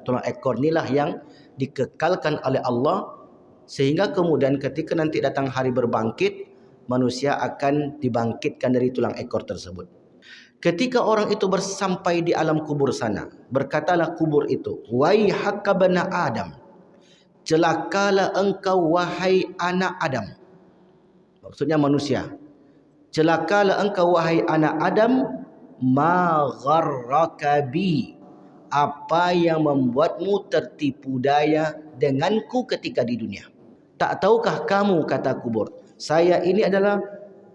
Tulang ekor inilah yang dikekalkan oleh Allah, sehingga kemudian ketika nanti datang hari berbangkit, manusia akan dibangkitkan dari tulang ekor tersebut. Ketika orang itu bersampai di alam kubur sana, berkatalah kubur itu, "Waihaka bana Adam, celakalah engkau wahai anak Adam." Maksudnya manusia. "Celakalah engkau wahai anak Adam, ma gharraka bi." Apa yang membuatmu tertipu daya denganku ketika di dunia? Tak tahukah kamu, kata kubur, saya ini adalah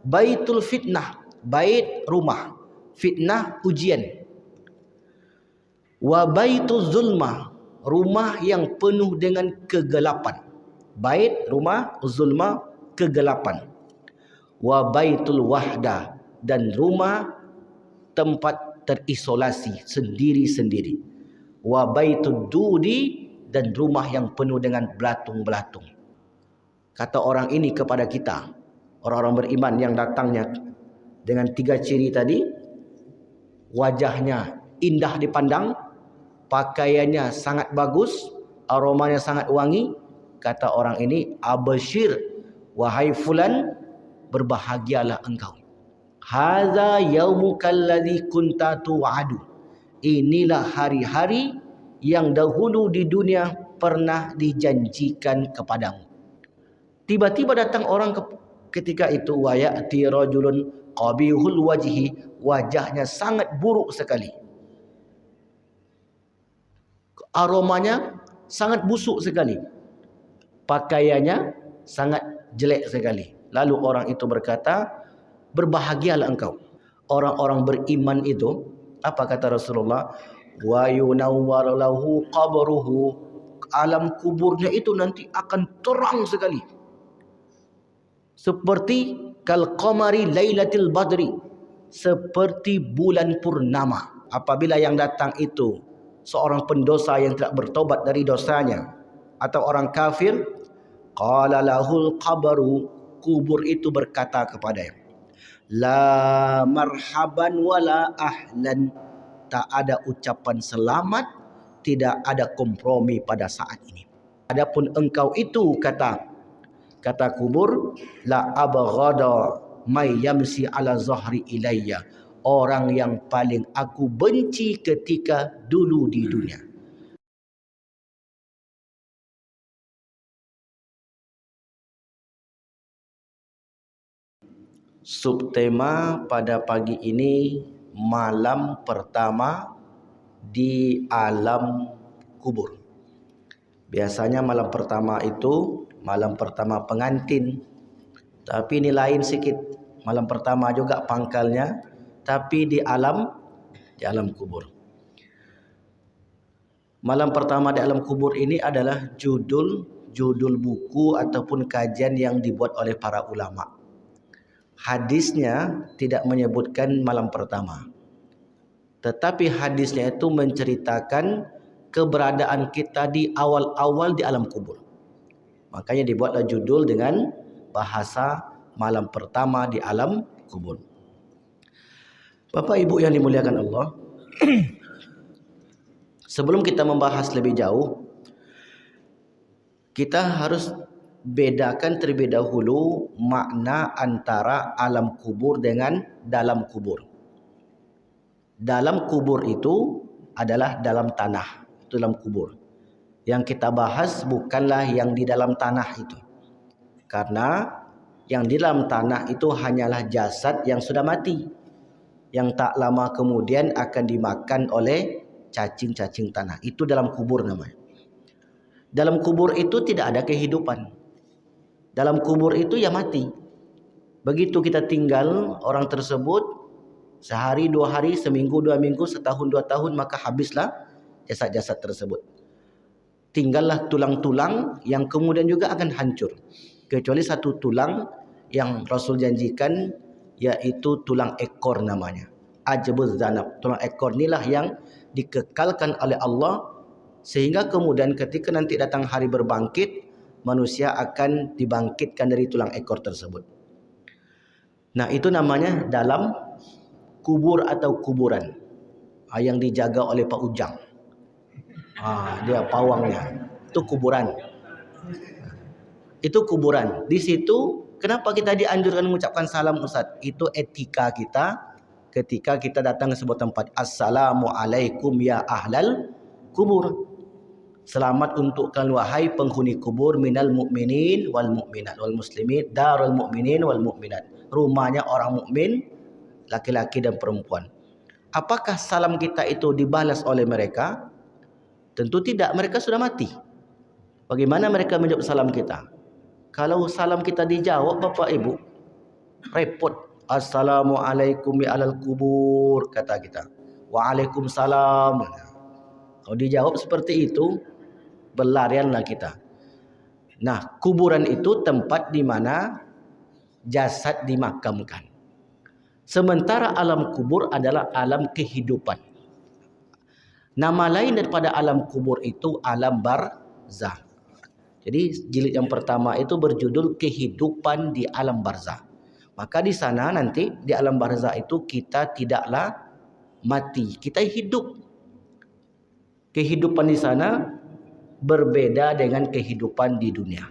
baitul fitnah, bait rumah, fitnah ujian. Wa baitul zulmah, rumah yang penuh dengan kegelapan. Bait rumah, zulmah kegelapan. Wa baitul wahdah, dan rumah tempat terisolasi sendiri-sendiri. Wa baitud dudi, dan rumah yang penuh dengan belatung-belatung. Kata orang ini kepada kita, orang-orang beriman yang datangnya dengan 3 ciri tadi, wajahnya indah dipandang, pakaiannya sangat bagus, aromanya sangat wangi. Kata orang ini, abashir, wahai fulan, berbahagialah engkau. Hadza yaumukal ladzi kunta tu'adu. Inilah hari-hari yang dahulu di dunia pernah dijanjikan kepadamu. Tiba-tiba datang orang ketika itu, wa ya'ti rajulun qabihul wajhi, wajahnya sangat buruk sekali. Aromanya sangat busuk sekali. Pakaiannya sangat jelek sekali. Lalu orang itu berkata, berbahagialah engkau. Orang-orang beriman itu, apa kata Rasulullah? Wa yunawwar lahu qabruhu, alam kuburnya itu nanti akan terang sekali. Seperti kal qamari lailatul badri, seperti bulan purnama. Apabila yang datang itu seorang pendosa yang tidak bertobat dari dosanya atau orang kafir, qala lahul qabru, kubur itu berkata kepadanya, la marhaban wala ahlan, tak ada ucapan selamat, tidak ada kompromi pada saat ini. Adapun engkau itu, kata kubur, la abghada may yamsi ala zahri ilayya, orang yang paling aku benci ketika dulu di dunia. Subtema pada pagi ini, malam pertama di alam kubur. Biasanya malam pertama itu malam pertama pengantin, tapi ini lain sikit. Malam pertama juga pangkalnya, tapi di alam kubur. Malam pertama di alam kubur ini adalah judul buku ataupun kajian yang dibuat oleh para ulama. Hadisnya tidak menyebutkan malam pertama, tetapi hadisnya itu menceritakan keberadaan kita di awal-awal di alam kubur. Makanya dibuatlah judul dengan bahasa malam pertama di alam kubur. Bapak Ibu yang dimuliakan Allah, sebelum kita membahas lebih jauh, kita harus bedakan terlebih dahulu makna antara alam kubur dengan dalam kubur. Dalam kubur itu adalah dalam tanah, itu dalam kubur. Yang kita bahas bukanlah yang di dalam tanah itu, karena yang di dalam tanah itu hanyalah jasad yang sudah mati, yang tak lama kemudian akan dimakan oleh cacing-cacing tanah. Itu dalam kubur namanya. Dalam kubur itu tidak ada kehidupan. Dalam kubur itu ya mati. Begitu kita tinggal, orang tersebut sehari, 2 hari, seminggu, 2 minggu, setahun, 2 tahun, maka habislah jasad-jasad tersebut. Tinggallah tulang-tulang yang kemudian juga akan hancur. Kecuali satu tulang yang Rasul janjikan, yaitu tulang ekor namanya. Ajbuz zanab. Tulang ekor inilah yang dikekalkan oleh Allah, sehingga kemudian ketika nanti datang hari berbangkit, manusia akan dibangkitkan dari tulang ekor tersebut. Nah, itu namanya dalam kubur atau kuburan yang dijaga oleh Pak Ujang. Dia pawangnya. Itu kuburan. Itu kuburan. Di situ kenapa kita dianjurkan mengucapkan salam, Ustaz? Itu etika kita ketika kita datang ke sebuah tempat. Assalamualaikum ya ahlal kubur. Selamat untuk kalian wahai penghuni kubur, minal mu'minin wal mu'minat wal muslimin, darul mu'minin wal mu'minat. Rumahnya orang mukmin, laki-laki dan perempuan. Apakah salam kita itu dibalas oleh mereka? Tentu tidak, mereka sudah mati. Bagaimana mereka menjawab salam kita? Kalau salam kita dijawab, Bapak Ibu, repot. Assalamualaikum ya ahlal kubur, kata kita. Waalaikumsalam. Kalau dijawab seperti itu, berlarianlah kita. Nah, kuburan itu tempat di mana jasad dimakamkan. Sementara alam kubur adalah alam kehidupan. Nama lain daripada alam kubur itu alam barzah. Jadi jilid yang pertama itu berjudul kehidupan di alam barzah. Maka di sana nanti di alam barzah itu kita tidaklah mati, kita hidup. Kehidupan di sana berbeda dengan kehidupan di dunia.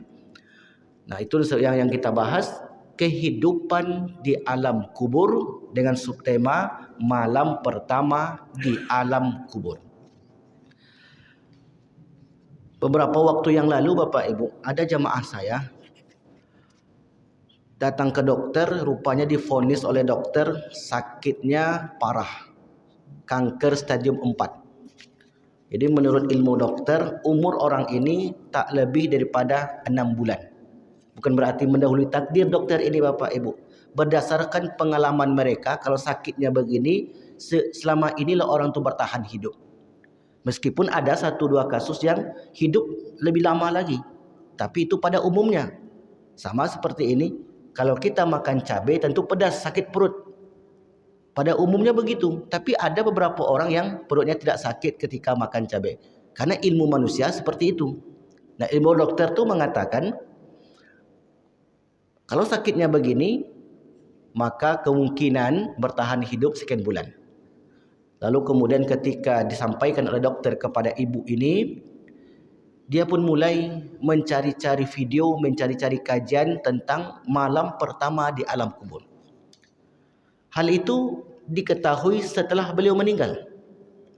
Nah, itu yang kita bahas, kehidupan di alam kubur dengan subtema malam pertama di alam kubur. Beberapa waktu yang lalu, Bapak Ibu, ada jamaah saya datang ke dokter, rupanya divonis oleh dokter sakitnya parah, kanker stadium 4. Jadi menurut ilmu dokter, umur orang ini tak lebih daripada 6 bulan. Bukan berarti mendahului takdir dokter ini, Bapak Ibu. Berdasarkan pengalaman mereka, kalau sakitnya begini, selama inilah orang itu bertahan hidup. Meskipun ada 1-2 kasus yang hidup lebih lama lagi. Tapi itu pada umumnya. Sama seperti ini, kalau kita makan cabai tentu pedas, sakit perut. Pada umumnya begitu, tapi ada beberapa orang yang perutnya tidak sakit ketika makan cabai. Karena ilmu manusia seperti itu. Nah, ilmu dokter tu mengatakan kalau sakitnya begini, maka kemungkinan bertahan hidup sekian bulan. Lalu kemudian ketika disampaikan oleh dokter kepada ibu ini, dia pun mulai mencari-cari video, mencari-cari kajian tentang malam pertama di alam kubur. Hal itu diketahui setelah beliau meninggal.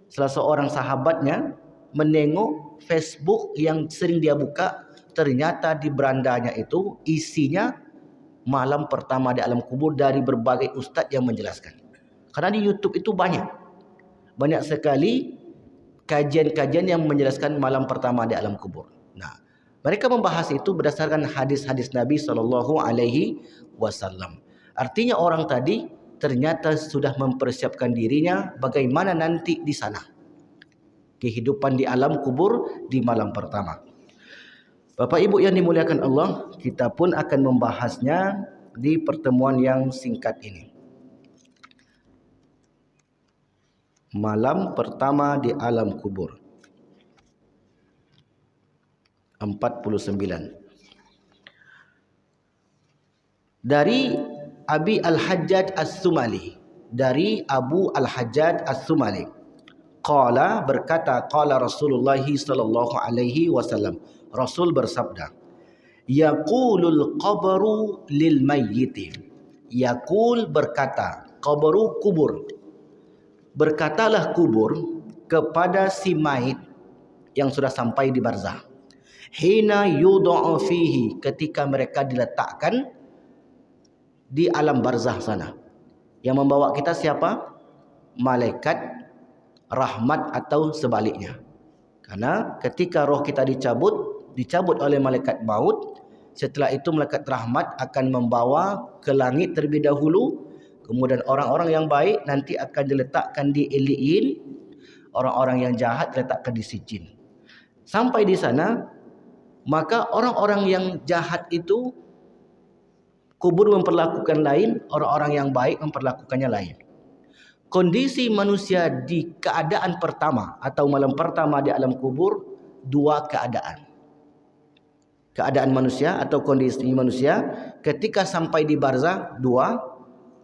Salah seorang sahabatnya menengok Facebook yang sering dia buka, ternyata di berandanya itu isinya malam pertama di alam kubur dari berbagai ustaz yang menjelaskan. Karena di YouTube itu banyak sekali kajian-kajian yang menjelaskan malam pertama di alam kubur. Nah, mereka membahas itu berdasarkan hadis-hadis Nabi SAW. Artinya orang tadi ternyata sudah mempersiapkan dirinya bagaimana nanti di sana. Kehidupan di alam kubur di malam pertama. Bapak Ibu yang dimuliakan Allah, kita pun akan membahasnya di pertemuan yang singkat ini. Malam pertama di alam kubur 49. Dari Abi Al-Hajjaj As-Sumali, dari Abu Al-Hajjaj As-Sumali, qala, berkata, qala Rasulullah sallallahu alaihi wasallam, Rasul bersabda, yaqulul qabru lil mayyit. Yaqul berkata, qabru kubur. Berkatalah kubur kepada si mayit yang sudah sampai di barzah. Hina yud'a fihi, ketika mereka diletakkan di alam barzah sana. Yang membawa kita siapa? Malaikat rahmat atau sebaliknya. Karena ketika roh kita dicabut oleh malaikat maut, setelah itu malaikat rahmat akan membawa ke langit terlebih dahulu. Kemudian orang-orang yang baik nanti akan diletakkan di Iliin, orang-orang yang jahat diletakkan di Sijin. Sampai di sana, maka orang-orang yang jahat itu kubur memperlakukan lain, orang-orang yang baik memperlakukannya lain. Kondisi manusia di keadaan pertama atau malam pertama di alam kubur, 2 keadaan. Keadaan manusia atau kondisi manusia ketika sampai di barzah, 2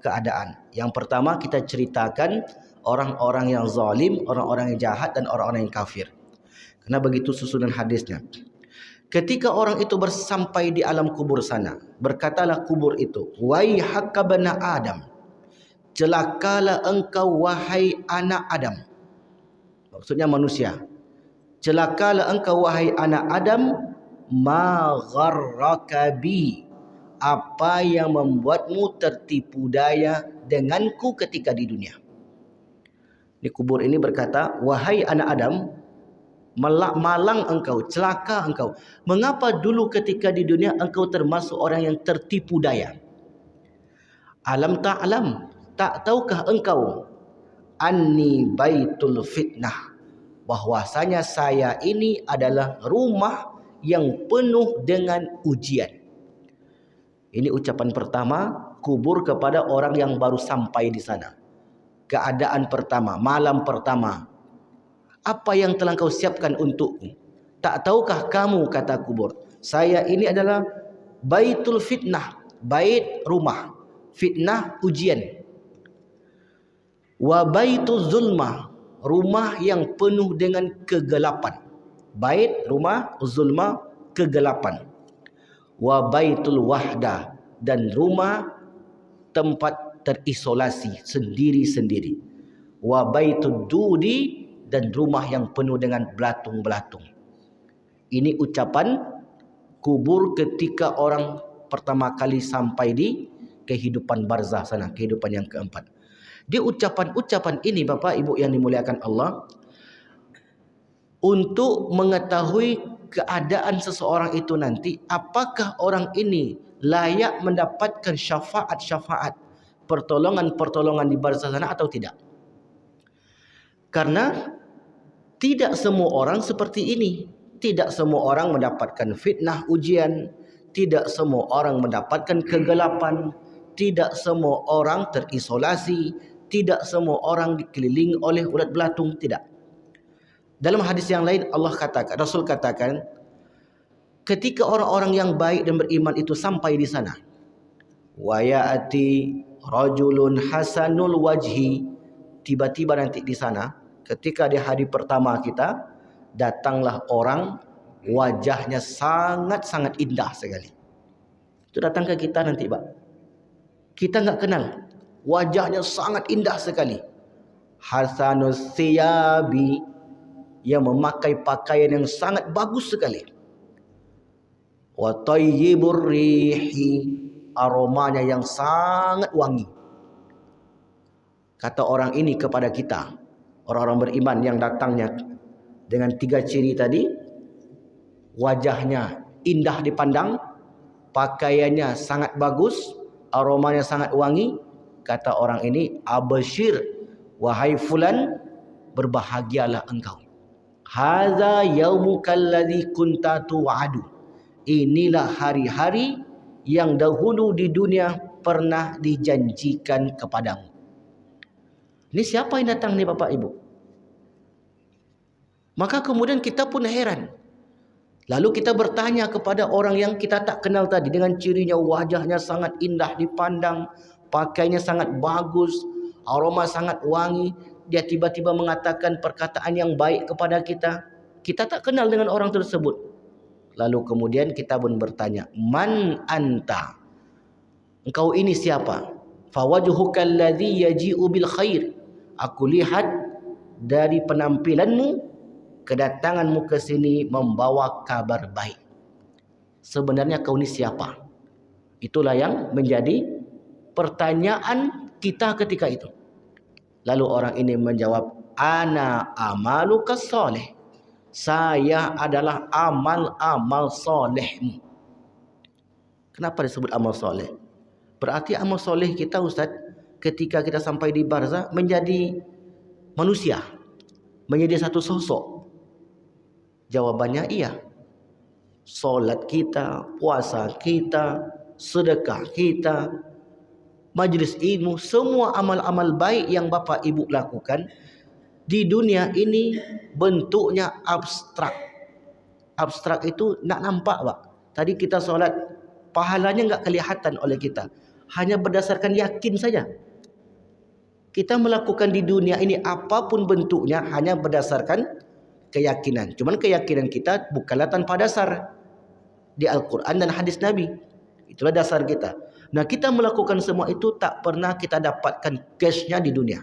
keadaan. Yang pertama kita ceritakan orang-orang yang zalim, orang-orang yang jahat dan orang-orang yang kafir. Karena begitu susunan hadisnya. Ketika orang itu bersampai di alam kubur sana, berkatalah kubur itu, "Waihaka bana Adam, celakalah engkau wahai anak Adam." Maksudnya manusia. "Celakalah engkau wahai anak Adam, ma gharraka bi." Apa yang membuatmu tertipu daya denganku ketika di dunia. Di kubur ini berkata, "Wahai anak Adam, malang engkau, celaka engkau. Mengapa dulu ketika di dunia engkau termasuk orang yang tertipu daya? Alam ta'lam, tak tahukah engkau anni baitul fitnah, bahwasanya saya ini adalah rumah yang penuh dengan ujian." Ini ucapan pertama kubur kepada orang yang baru sampai di sana. Keadaan pertama, malam pertama. Apa yang telah kau siapkan untukku? Tak tahukah kamu, kata kubur, saya ini adalah baitul fitnah, bait rumah, fitnah ujian. Wa baitul zulmah, rumah yang penuh dengan kegelapan. Bait rumah, zulmah kegelapan. Wa baitul wahdah, dan rumah tempat terisolasi sendiri-sendiri. Wa baitud dudi, dan rumah yang penuh dengan belatung-belatung. Ini ucapan kubur ketika orang pertama kali sampai di kehidupan barzah sana, kehidupan yang keempat. Di ucapan-ucapan ini Bapak Ibu yang dimuliakan Allah, untuk mengetahui keadaan seseorang itu nanti, apakah orang ini layak mendapatkan syafaat-syafaat, pertolongan-pertolongan di barzah sana atau tidak. Karena tidak semua orang seperti ini. Tidak semua orang mendapatkan fitnah ujian, tidak semua orang mendapatkan kegelapan, tidak semua orang terisolasi, tidak semua orang dikelilingi oleh ulat belatung, tidak. Dalam hadis yang lain Allah katakan, Rasul katakan, ketika orang-orang yang baik dan beriman itu sampai di sana, wa ya'ti rajulun hasanul wajhi, tiba-tiba nanti di sana, ketika di hari pertama kita, datanglah orang wajahnya sangat-sangat indah sekali. Itu datang ke kita nanti, Pak. Kita enggak kenal, wajahnya sangat indah sekali. Hasanus siyabi, yang memakai pakaian yang sangat bagus sekali. Wa tayyibur rihi, aromanya yang sangat wangi. Kata orang ini kepada kita, orang-orang beriman yang datangnya dengan 3 ciri tadi, wajahnya indah dipandang, pakaiannya sangat bagus, aromanya sangat wangi. Kata orang ini, absyir, wahai fulan, berbahagialah engkau. Hadza yaumukal ladzi kunta tu'adu. Inilah hari-hari yang dahulu di dunia pernah dijanjikan kepadamu. Ini siapa yang datang nih Bapak Ibu? Maka kemudian kita pun heran. Lalu kita bertanya kepada orang yang kita tak kenal tadi, dengan cirinya wajahnya sangat indah dipandang, pakainya sangat bagus, aroma sangat wangi. Dia tiba-tiba mengatakan perkataan yang baik kepada kita. Kita tak kenal dengan orang tersebut. Lalu kemudian kita pun bertanya, man anta? Engkau ini siapa? Fawajhuka alladhi yaji'u bil khair. Aku lihat dari penampilanmu, kedatanganmu ke sini membawa kabar baik. Sebenarnya kau ini siapa? Itulah yang menjadi pertanyaan kita ketika itu. Lalu orang ini menjawab, ana amaluka soleh. Saya adalah amal-amal solehmu. Kenapa disebut amal soleh? Berarti amal soleh kita, Ustaz, ketika kita sampai di barzah menjadi manusia, menjadi satu sosok. Jawabannya iya. Solat kita, puasa kita, sedekah kita, majlis ilmu, semua amal-amal baik yang Bapak Ibu lakukan di dunia ini bentuknya abstrak. Abstrak itu nak nampak, Pak. Tadi kita solat, pahalanya enggak kelihatan oleh kita. Hanya berdasarkan yakin saja. Kita melakukan di dunia ini apapun bentuknya hanya berdasarkan keyakinan. Cuman keyakinan kita bukanlah tanpa dasar di Al-Quran dan hadis Nabi. Itulah dasar kita. Nah, kita melakukan semua itu tak pernah kita dapatkan cashnya di dunia.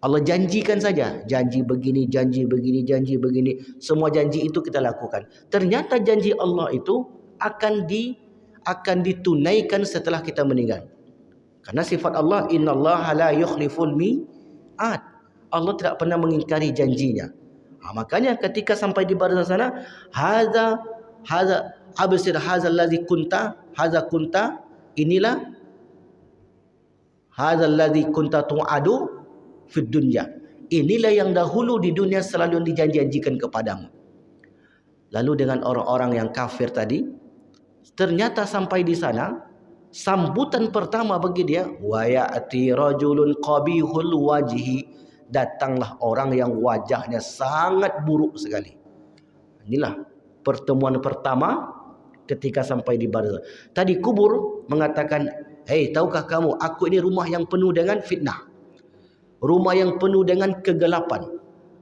Allah janjikan saja, janji begini, janji begini, janji begini. Semua janji itu kita lakukan. Ternyata janji Allah itu akan ditunaikan setelah kita meninggal. Karena sifat Allah, innallaha la yukhliful mi'ad. Allah tidak pernah mengingkari janjinya. Makanya ketika sampai di barzah sana, hadza absir hadzal ladzi kunta inilah hadzal ladzi kunta tu'adu fid dunya. Inilah yang dahulu di dunia selalu dijanjikan kepadamu. Lalu dengan orang-orang yang kafir tadi, ternyata sampai di sana, sambutan pertama bagi dia, wa ya'ti rajulun qabihul wajhi, datanglah orang yang wajahnya sangat buruk sekali. Inilah pertemuan pertama ketika sampai di barzah. Tadi kubur mengatakan, "Hei, tahukah kamu, aku ini rumah yang penuh dengan fitnah. Rumah yang penuh dengan kegelapan.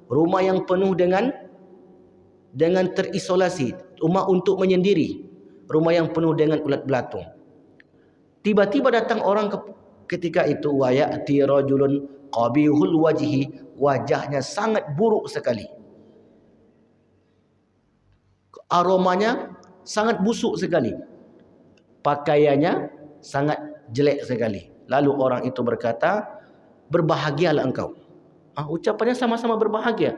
Rumah yang penuh dengan terisolasi. Rumah untuk menyendiri. Rumah yang penuh dengan ulat belatung." Tiba-tiba datang orang ketika itu, wa ya'ti rajulun qabihul wajhi, wajahnya sangat buruk sekali. Aromanya sangat busuk sekali. Pakaiannya sangat jelek sekali. Lalu orang itu berkata, "Berbahagialah engkau." Ucapannya sama-sama berbahagia.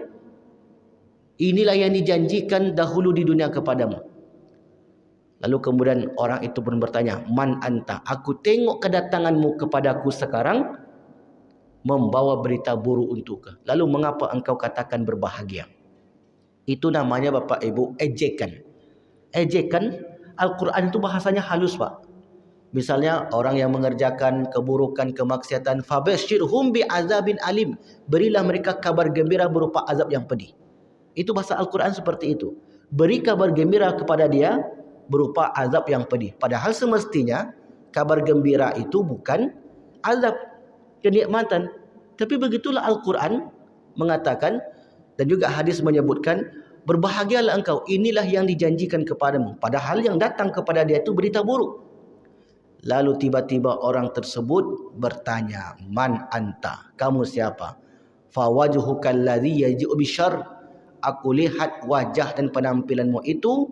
Inilah yang dijanjikan dahulu di dunia kepadamu. Lalu kemudian orang itu pun bertanya, "Man anta?" Aku tengok kedatanganmu kepadaku sekarang membawa berita buruk untukku. Lalu mengapa engkau katakan berbahagia? Itu namanya Bapak Ibu ejekan. Ejekan, Al-Quran itu bahasanya halus, Pak. Misalnya orang yang mengerjakan keburukan, kemaksiatan, fabashirhum bi'azabin alim. Berilah mereka kabar gembira berupa azab yang pedih. Itu bahasa Al-Quran seperti itu. Beri kabar gembira kepada dia berupa azab yang pedih. Padahal semestinya kabar gembira itu bukan azab, kenikmatan. Tapi begitulah Al-Quran mengatakan, dan juga hadis menyebutkan, berbahagialah engkau, inilah yang dijanjikan kepadamu. Padahal yang datang kepada dia itu berita buruk. Lalu tiba-tiba orang tersebut bertanya, "Man anta?" Kamu siapa? "Fawajhuka alladhi yaji'u bisyarr." Aku lihat wajah dan penampilanmu itu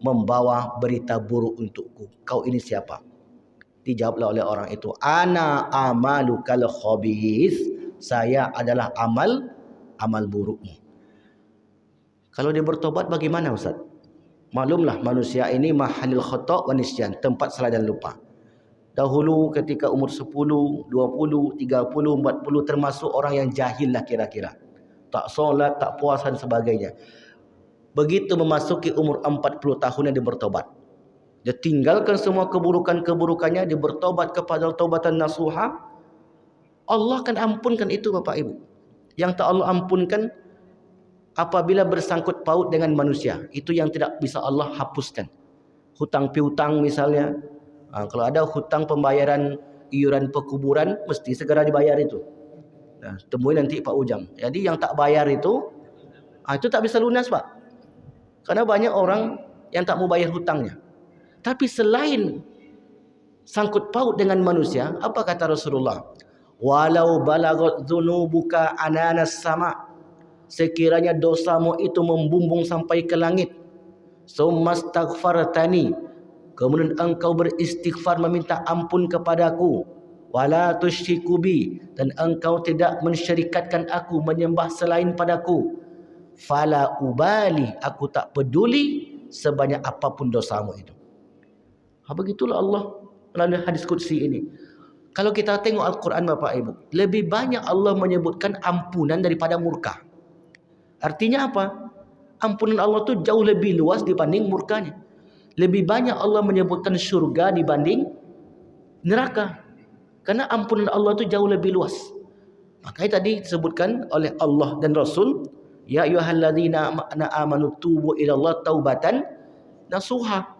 membawa berita buruk untukku. Kau ini siapa? Dijawablah oleh orang itu, "Ana amalukal khabith." Saya adalah amal burukmu. Kalau dia bertobat bagaimana, Ustaz? Maklumlah manusia ini mahalil khata' wa nisyan, tempat salah dan lupa. Dahulu ketika umur 10, 20, 30, 40 termasuk orang yang jahil lah kira-kira. Tak solat, tak puasa dan sebagainya. Begitu memasuki umur 40 tahunnya dia bertobat. Dia tinggalkan semua keburukan-keburukannya, dia bertobat kepada taubatan nasuha. Allah akan ampunkan itu Bapak Ibu. Yang tak Allah ampunkan apabila bersangkut paut dengan manusia. Itu yang tidak bisa Allah hapuskan. Hutang piutang misalnya. Kalau ada hutang pembayaran iuran pekuburan, mesti segera dibayar itu. Nah, temui nanti Pak Ujang. Jadi yang tak bayar itu tak bisa lunas, Pak. Karena banyak orang yang tak mau bayar hutangnya. Tapi selain sangkut paut dengan manusia, apa kata Rasulullah? Walau balagot dzunubuka ananas sama. Sekiranya dosamu itu membumbung sampai ke langit. Summastaghfartani. Kemudian engkau beristighfar meminta ampun kepadaku. Wala tusyriku bi. Dan engkau tidak mensyirikatkan aku, menyembah selain padaku. Fala ubali, aku tak peduli sebanyak apapun dosamu itu. Begitulah Allah melalui hadis qudsi ini. Kalau kita tengok Al-Quran Bapak Ibu, lebih banyak Allah menyebutkan ampunan daripada murka. Artinya apa? Ampunan Allah itu jauh lebih luas dibanding murkanya. Lebih banyak Allah menyebutkan syurga dibanding neraka. Karena ampunan Allah itu jauh lebih luas. Makanya tadi disebutkan oleh Allah dan Rasul, ya ayyuhalladzina amanu tubu ilallah taubatan nasuha.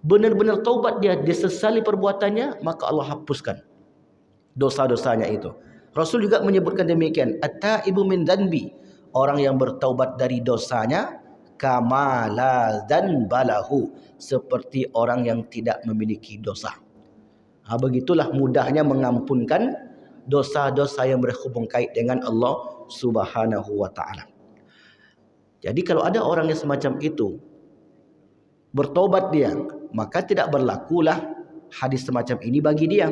Benar-benar taubat dia sesali perbuatannya, maka Allah hapuskan dosa-dosanya itu. Rasul juga menyebutkan demikian, at-taibu min dzanbi orang yang bertaubat dari dosanya kama la dzanbalahu, seperti orang yang tidak memiliki dosa. Begitulah mudahnya mengampunkan dosa-dosa yang berhubung kait dengan Allah Subhanahu wa taala. Jadi kalau ada orang yang semacam itu bertobat dia, maka tidak berlakulah hadis semacam ini bagi dia,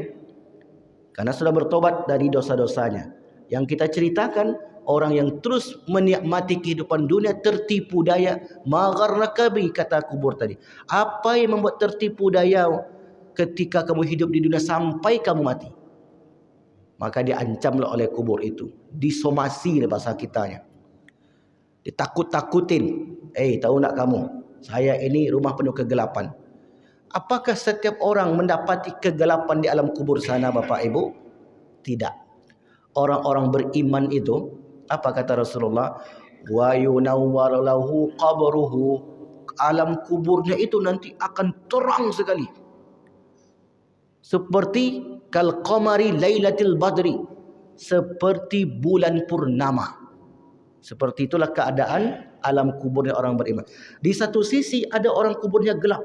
karena sudah bertobat dari dosa-dosanya. Yang kita ceritakan, orang yang terus menikmati kehidupan dunia tertipu daya, magharrakabi, kata kubur tadi. Apa yang membuat tertipu daya ketika kamu hidup di dunia sampai kamu mati? Maka diancamlah oleh kubur itu, disomasi bahasa kitanya, ditakut-takutin. Tahu nak kamu, saya ini rumah penuh kegelapan. Apakah setiap orang mendapati kegelapan di alam kubur sana, Bapak Ibu? Tidak. Orang-orang beriman itu, apa kata Rasulullah? Wa yunawwar lahu qabruhu, alam kuburnya itu nanti akan terang sekali, seperti kal qamari lailatul badri, seperti bulan purnama. Seperti itulah keadaan alam kuburnya orang beriman. Di satu sisi ada orang kuburnya gelap.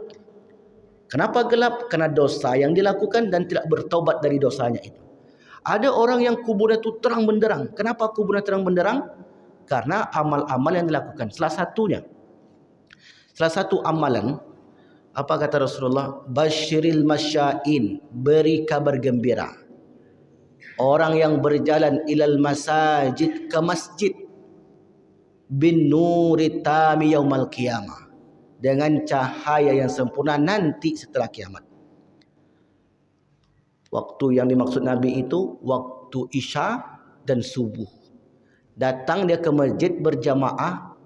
Kenapa gelap? Karena dosa yang dilakukan dan tidak bertaubat dari dosanya itu. Ada orang yang kuburnya itu terang benderang. Kenapa kuburnya terang benderang? Karena amal-amal yang dilakukan. Salah satu amalan, apa kata Rasulullah? Basyiril masya'in, beri kabar gembira. Orang yang berjalan ilal masajid, ke masjid, bin nuri tami yaumal qiyamah, dengan cahaya yang sempurna nanti setelah kiamat. Waktu yang dimaksud Nabi itu waktu Isya dan subuh. Datang dia ke masjid berjamaah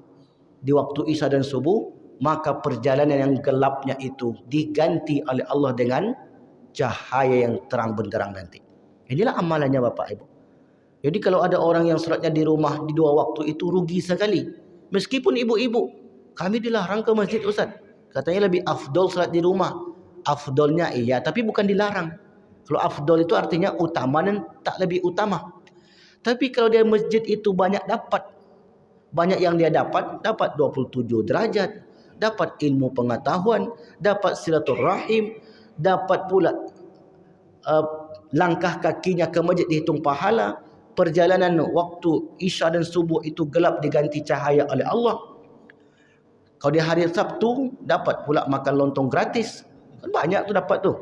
di waktu Isya dan subuh, maka perjalanan yang gelapnya itu diganti oleh Allah dengan cahaya yang terang benderang nanti. Inilah amalannya Bapak Ibu. Jadi kalau ada orang yang salatnya di rumah di dua waktu itu rugi sekali. Meskipun ibu-ibu, kami dilarang ke masjid Ustaz. Katanya lebih afdol salat di rumah. Afdolnya iya, tapi bukan dilarang. Kalau afdol itu artinya utama dan tak lebih utama. Tapi kalau dia masjid itu banyak yang dia dapat 27 derajat, dapat ilmu pengetahuan, dapat silaturahim, dapat pula langkah kakinya ke masjid dihitung pahala. Perjalanan waktu Isya dan subuh itu gelap diganti cahaya oleh Allah. Kalau di hari Sabtu dapat pula makan lontong gratis. Kan banyak tu dapat tu.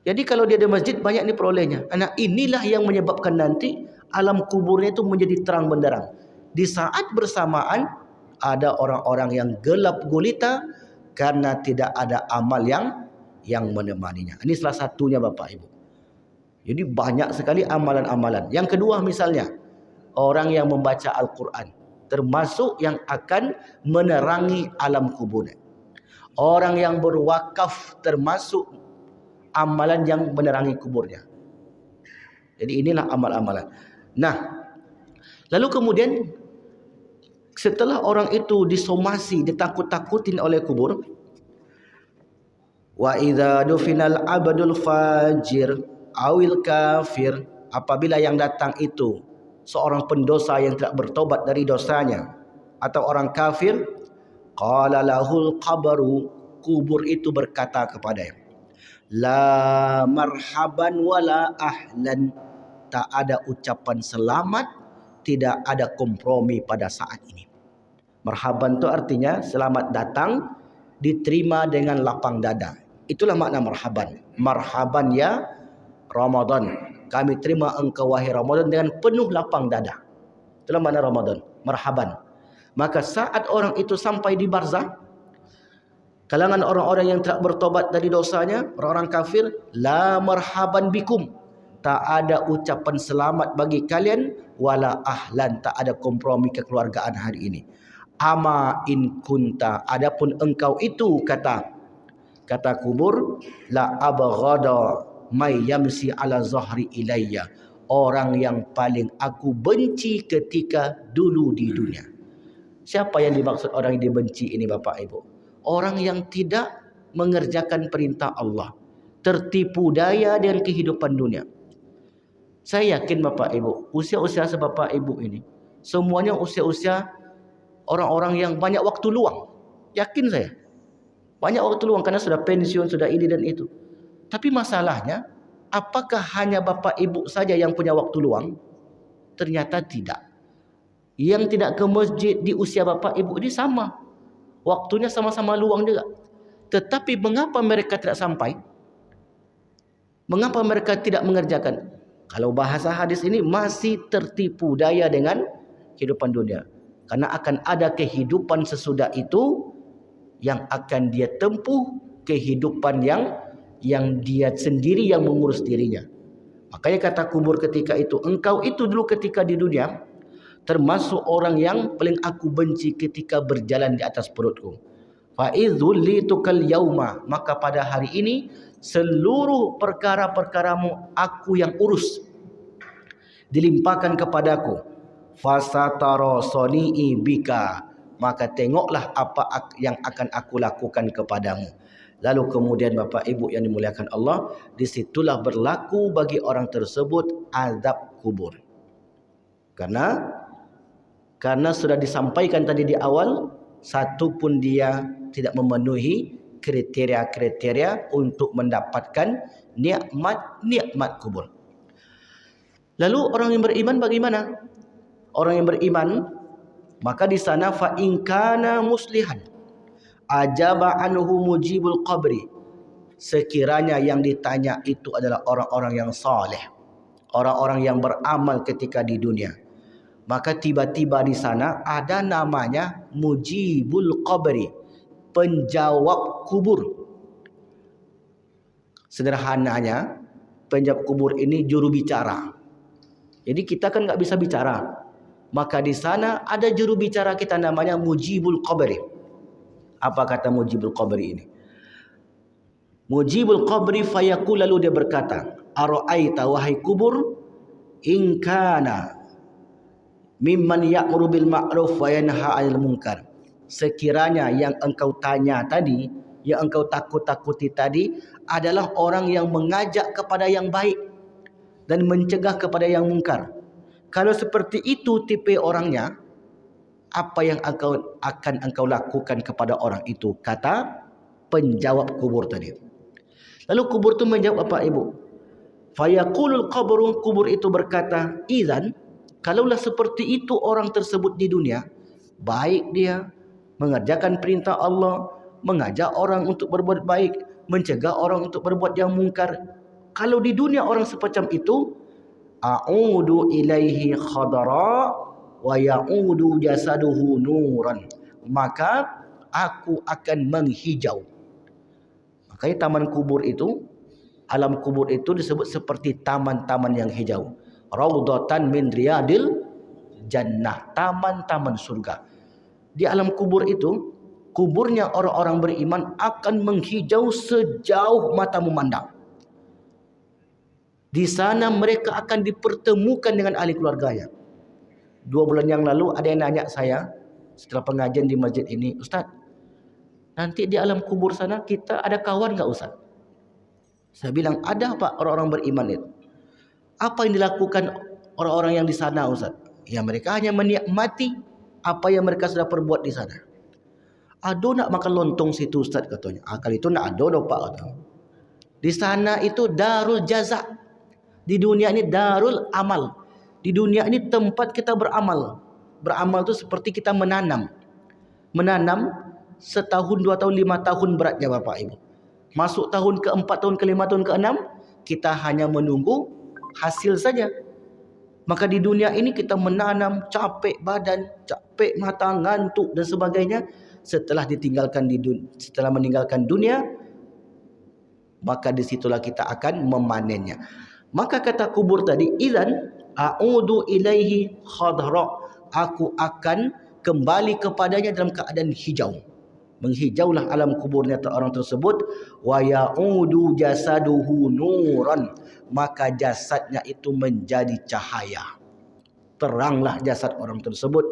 Jadi kalau dia ada masjid banyak ni perolehnya. Nah, inilah yang menyebabkan nanti alam kuburnya itu menjadi terang benderang. Di saat bersamaan ada orang-orang yang gelap gulita karena tidak ada amal yang menemaninya. Ini salah satunya Bapak Ibu. Jadi banyak sekali amalan-amalan. Yang kedua misalnya, orang yang membaca Al-Quran, termasuk yang akan menerangi alam kuburnya. Orang yang berwakaf termasuk amalan yang menerangi kuburnya. Jadi inilah amal-amalan. Nah, lalu kemudian setelah orang itu disomasi, ditakut-takutin oleh kubur, wa idza dufinal abdul fajir awil kafir, apabila yang datang itu seorang pendosa yang tidak bertobat dari dosanya atau orang kafir, qala lahul qabru, kubur itu berkata kepadanya, la marhaban wala ahlan, tak ada ucapan selamat, tidak ada kompromi pada saat ini. Marhaban itu artinya selamat datang, diterima dengan lapang dada. Itulah makna marhaban. Marhaban ya Ramadan, kami terima engkau wahai Ramadan dengan penuh lapang dada. Itulah makna Ramadan, marhaban. Maka saat orang itu sampai di barzah, kalangan orang-orang yang tidak bertobat dari dosanya, orang-orang kafir, la marhaban bikum, tak ada ucapan selamat bagi kalian, wala ahlan, tak ada kompromi kekeluargaan hari ini. Ama in kunta, adapun engkau itu, kata kubur, la abghada may yamsi ala zahri ilayya, orang yang paling aku benci ketika dulu di dunia. Siapa yang dimaksud orang yang dibenci ini Bapak Ibu? Orang yang tidak mengerjakan perintah Allah, tertipu daya dengan kehidupan dunia. Saya yakin Bapak Ibu, usia-usia sebapak Ibu ini, semuanya usia-usia orang-orang yang banyak waktu luang. Yakin saya. Banyak waktu luang karena sudah pensiun, sudah ini dan itu. Tapi masalahnya, apakah hanya bapak ibu saja yang punya waktu luang? Ternyata tidak. Yang tidak ke masjid di usia bapak ibu ini sama. Waktunya sama-sama luang juga. Tetapi mengapa mereka tidak sampai? Mengapa mereka tidak mengerjakan? Kalau bahasa hadis ini masih tertipu daya dengan kehidupan dunia. Karena akan ada kehidupan sesudah itu yang akan dia tempuh, kehidupan yang dia sendiri yang mengurus dirinya. Makanya kata kubur ketika itu, engkau itu dulu ketika di dunia termasuk orang yang paling aku benci ketika berjalan di atas perutku. Fa idzullitukal yauma, maka pada hari ini seluruh perkara-perkaramu aku yang urus, dilimpahkan kepadaku. Fasatara soni'i bika, maka tengoklah apa yang akan aku lakukan kepadamu. Lalu kemudian Bapak Ibu yang dimuliakan Allah, disitulah berlaku bagi orang tersebut azab kubur. Karena sudah disampaikan tadi di awal, satu pun dia tidak memenuhi kriteria-kriteria untuk mendapatkan nikmat kubur. Lalu orang yang beriman bagaimana? Orang yang beriman, maka di sana fa in kana muslihan ajaba anhu mujibul qabri. Sekiranya yang ditanya itu adalah orang-orang yang saleh, orang-orang yang beramal ketika di dunia, maka tiba-tiba di sana ada namanya mujibul qabri, penjawab kubur. Sederhananya, penjawab kubur ini juru bicara. Jadi kita kan nggak bisa bicara, maka di sana ada juru bicara kita namanya mujibul qabri. Apa kata mujibul qabri ini? Mujibul qabri fayaqul, lalu dia berkata, ara'aita wahai kubur, in kana mimman ya'muru bil ma'ruf wa yanha 'anil munkar. Sekiranya yang engkau tanya tadi, yang engkau takut-takuti tadi adalah orang yang mengajak kepada yang baik dan mencegah kepada yang mungkar. Kalau seperti itu tipe orangnya, apa yang akan engkau lakukan kepada orang itu? Kata penjawab kubur tadi. Lalu kubur itu menjawab apa Ibu? Fayaqulul qabru, kubur itu berkata, idzan, kalaulah seperti itu orang tersebut di dunia, baik dia mengerjakan perintah Allah, mengajak orang untuk berbuat baik, mencegah orang untuk berbuat yang mungkar. Kalau di dunia orang semacam itu, a'udu ilaihi khadara wa ya'udu jasaduhu nuran, maka aku akan menghijau. Makanya taman kubur itu, alam kubur itu disebut seperti taman-taman yang hijau. Raudhatan min riyadil jannah, taman-taman surga. Di alam kubur itu, kuburnya orang-orang beriman akan menghijau sejauh mata memandang. Di sana mereka akan dipertemukan dengan ahli keluarganya. 2 bulan yang lalu ada yang nanya saya setelah pengajian di masjid ini, Ustaz, nanti di alam kubur sana kita ada kawan enggak Ustaz? Saya bilang ada Pak, orang-orang beriman itu. Apa yang dilakukan orang-orang yang di sana Ustaz? Ya mereka hanya menikmati apa yang mereka sudah perbuat di sana. Ado nak makan lontong situ Ustaz katanya. Kali itu nak ado Pak katanya. Di sana itu darul jaza. Di dunia ini darul amal. Di dunia ini tempat kita beramal. Beramal itu seperti kita menanam. Menanam setahun, 2 tahun, 5 tahun beratnya Bapak Ibu. Masuk tahun ke-4, tahun ke-5, tahun ke-6, kita hanya menunggu hasil saja. Maka di dunia ini kita menanam, capek badan, capek mata, ngantuk dan sebagainya. Setelah meninggalkan dunia, maka disitulah kita akan memanennya. Maka kata kubur tadi, idzan a'udu ilaihi khadra, aku akan kembali kepadanya dalam keadaan hijau. Menghijaulah alam kuburnya orang tersebut. Wa ya'udu jasaduhu nuran, maka jasadnya itu menjadi cahaya. Teranglah jasad orang tersebut.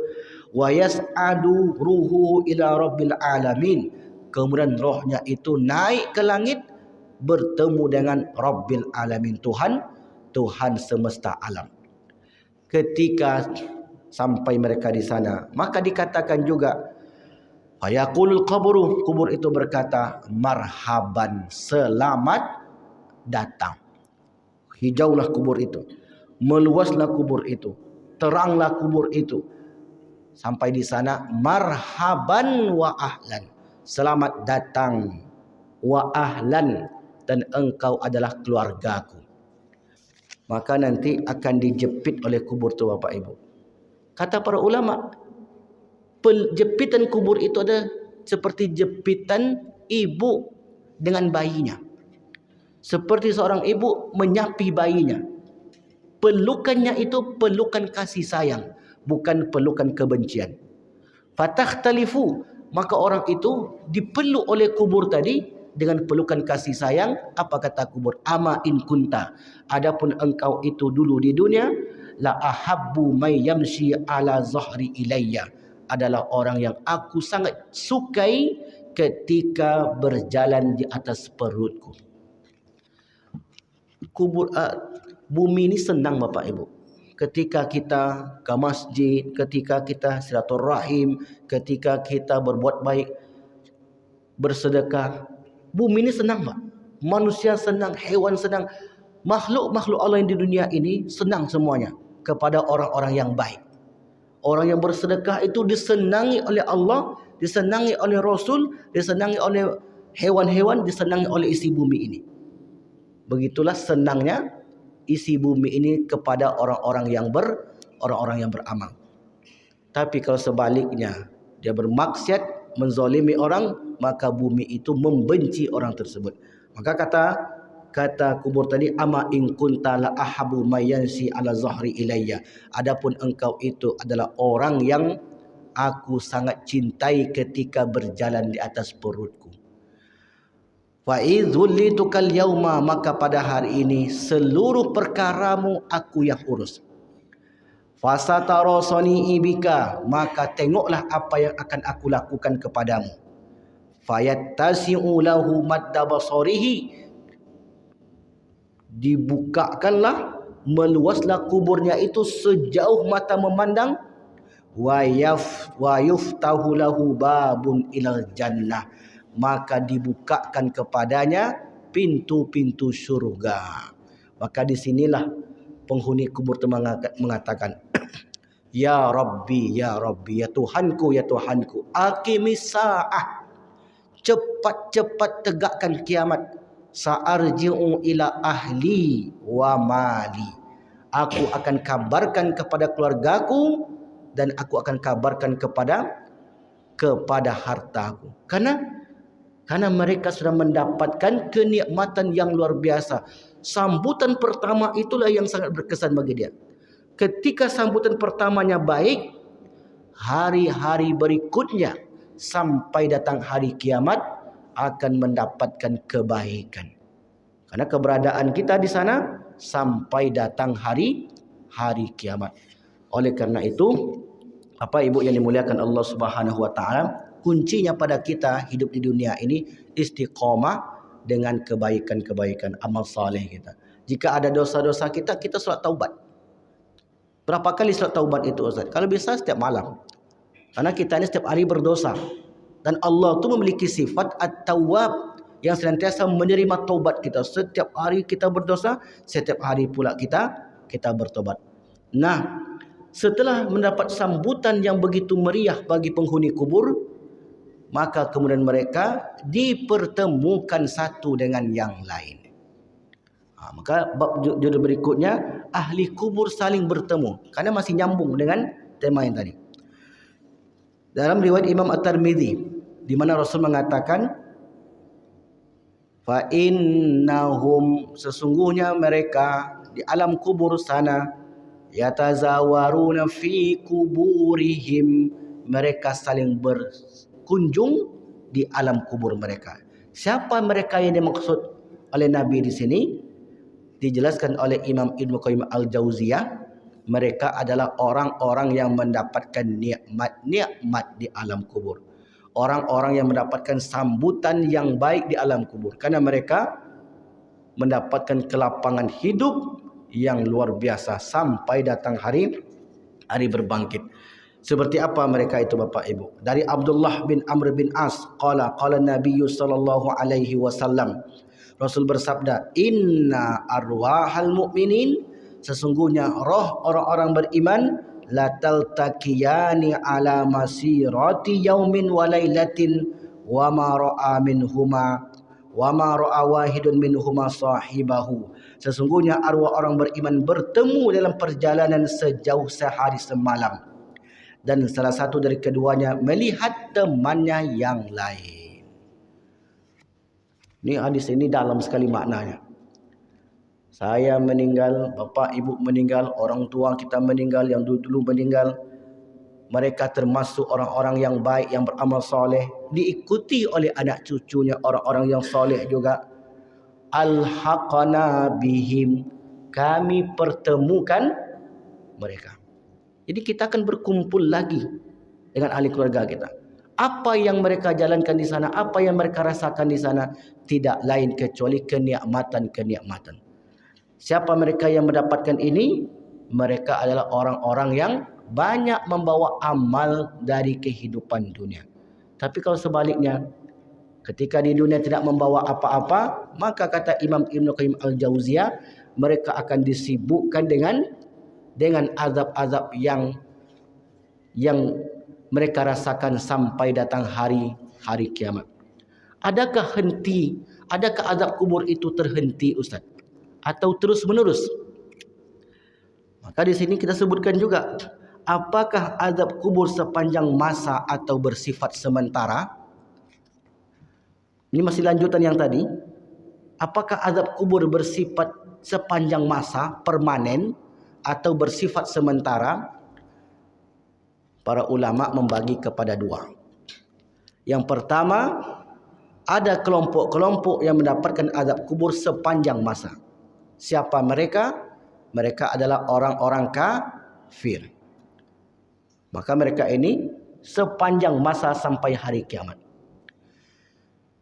Wa yas'adu ruhu ila rabbil alamin, kemudian rohnya itu naik ke langit bertemu dengan Rabbil Alamin, Tuhan semesta alam. Ketika sampai mereka di sana. Maka dikatakan juga, fayaqulul qabru, kubur itu berkata, marhaban, selamat datang. Hijaulah kubur itu, meluaslah kubur itu, teranglah kubur itu. Sampai di sana, marhaban wa ahlan, selamat datang, wa ahlan, dan engkau adalah keluargaku. Maka nanti akan dijepit oleh kubur itu, Bapak Ibu. Kata para ulama, jepitan kubur itu ada seperti jepitan ibu dengan bayinya. Seperti seorang ibu menyapi bayinya. Pelukannya itu pelukan kasih sayang, bukan pelukan kebencian. Fatakhtalifu, maka orang itu dipeluk oleh kubur tadi dengan pelukan kasih sayang. Apa kata kubur? Ama in kunta, adapun engkau itu dulu di dunia, la ahabbu may yamshi ala zahri ilayya, adalah orang yang aku sangat sukai ketika berjalan di atas perutku. Kubur, bumi ini senang Bapak Ibu. Ketika kita ke masjid, ketika kita silaturahim, ketika kita berbuat baik, bersedekah, bumi ini senang Pak. Manusia senang, hewan senang, makhluk-makhluk Allah yang di dunia ini senang semuanya kepada orang-orang yang baik. Orang yang bersedekah itu disenangi oleh Allah, disenangi oleh Rasul, disenangi oleh hewan-hewan, disenangi oleh isi bumi ini. Begitulah senangnya isi bumi ini kepada orang-orang yang beramal. Tapi kalau sebaliknya, dia bermaksiat, menzalimi orang, maka bumi itu membenci orang tersebut. Maka kata kubur tadi, ama in kunta la ahabu mayansi ala zahri ilayya, adapun engkau itu adalah orang yang aku sangat cintai ketika berjalan di atas perutku. Fa idzullitukal yauma, maka pada hari ini seluruh perkaramu aku yang urus. Fasatarasani ibika, maka tengoklah apa yang akan aku lakukan kepadamu. Fayattasi'u lahu madda basarihi, dibukakanlah, meluaslah kuburnya itu sejauh mata memandang. Wa yuftahu lahu babun ilal jannah, maka dibukakan kepadanya pintu-pintu surga. Maka disinilah penghuni kubur itu mengatakan, ya Rabbi, ya Rabbi, ya Tuhanku, ya Tuhanku, aqimis sa'ah, cepat-cepat tegakkan kiamat. Sa'arji'u ila ahli wa mali, aku akan kabarkan kepada keluargaku dan aku akan kabarkan kepada hartaku. Karena mereka sudah mendapatkan kenikmatan yang luar biasa. Sambutan pertama itulah yang sangat berkesan bagi dia. Ketika sambutan pertamanya baik, hari-hari berikutnya sampai datang hari kiamat akan mendapatkan kebaikan. Karena keberadaan kita di sana sampai datang hari kiamat. Oleh karena itu, Bapak Ibu yang dimuliakan Allah Subhanahu wa taala, kuncinya pada kita hidup di dunia ini istiqomah dengan kebaikan-kebaikan amal saleh kita. Jika ada dosa-dosa kita salat taubat. Berapa kali salat taubat itu Ustaz? Kalau bisa setiap malam. Karena kita ini setiap hari berdosa. Dan Allah itu memiliki sifat At-Tawwab, yang senantiasa menerima taubat kita. Setiap hari kita berdosa, setiap hari pula kita bertobat. Nah, setelah mendapat sambutan yang begitu meriah bagi penghuni kubur, maka kemudian mereka dipertemukan satu dengan yang lain. Maka bab judul berikutnya, ahli kubur saling bertemu, karena masih nyambung dengan tema yang tadi. Dalam riwayat Imam At-Tirmidzi, di mana Rasul mengatakan, fa innahum, sesungguhnya mereka di alam kubur sana, yatazawaruna fi kuburihim, mereka saling berkunjung di alam kubur mereka. Siapa mereka yang dimaksud oleh Nabi di sini? Dijelaskan oleh Imam Ibnu Qayyim Al-Jauziyah, mereka adalah orang-orang yang mendapatkan nikmat-nikmat di alam kubur. Orang-orang yang mendapatkan sambutan yang baik di alam kubur. Karena mereka mendapatkan kelapangan hidup yang luar biasa sampai datang hari hari berbangkit. Seperti apa mereka itu Bapak Ibu? Dari Abdullah bin Amr bin As, qala Nabi sallallahu alaihi wasallam. Rasul bersabda, "Inna arwahal mu'minin," sesungguhnya roh orang-orang beriman, la taltaqiyani ala masirati yaumin wa lailatin wa ma ra'a minhuma wa ma ra'a wahidun minhuma sahibahu. Sesungguhnya arwah orang beriman bertemu dalam perjalanan sejauh sehari semalam, dan salah satu dari keduanya melihat temannya yang lain. Ini hadis ini dalam sekali maknanya. Saya meninggal, bapak ibu meninggal, orang tua kita meninggal, yang dulu meninggal. Mereka termasuk orang-orang yang baik, yang beramal soleh, diikuti oleh anak cucunya orang-orang yang soleh juga. Alhaqana bihim, kami pertemukan mereka. Jadi kita akan berkumpul lagi dengan ahli keluarga kita. Apa yang mereka jalankan di sana, apa yang mereka rasakan di sana, tidak lain kecuali kenikmatan-kenikmatan. Siapa mereka yang mendapatkan ini? Mereka adalah orang-orang yang banyak membawa amal dari kehidupan dunia. Tapi kalau sebaliknya, ketika di dunia tidak membawa apa-apa, maka kata Imam Ibn Qayyim Al-Jauziyah, mereka akan disibukkan dengan azab-azab yang mereka rasakan sampai datang hari kiamat. Adakah azab kubur itu terhenti Ustaz? Atau terus menerus? Maka di sini kita sebutkan juga, apakah azab kubur sepanjang masa atau bersifat sementara? Ini masih lanjutan yang tadi. Apakah azab kubur bersifat sepanjang masa, permanen, atau bersifat sementara? Para ulama membagi kepada dua. Yang pertama, ada kelompok-kelompok yang mendapatkan azab kubur sepanjang masa. Siapa mereka? Mereka adalah orang-orang kafir. Maka mereka ini sepanjang masa sampai hari kiamat.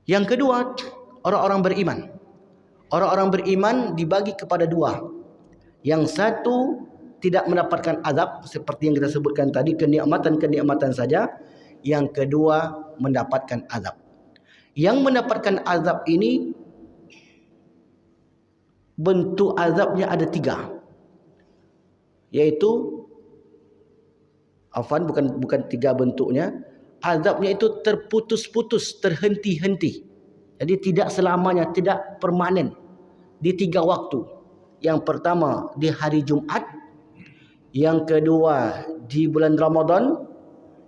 Yang kedua, orang-orang beriman. Orang-orang beriman dibagi kepada dua. Yang satu tidak mendapatkan azab seperti yang kita sebutkan tadi, kenikmatan-kenikmatan saja. Yang kedua mendapatkan azab. Yang mendapatkan azab ini bentuk azabnya ada 3. Yaitu bukan 3 bentuknya. Azabnya itu terputus-putus, terhenti-henti. Jadi tidak selamanya, tidak permanen. Di 3 waktu. Yang pertama di hari Jumat, yang kedua di bulan Ramadan,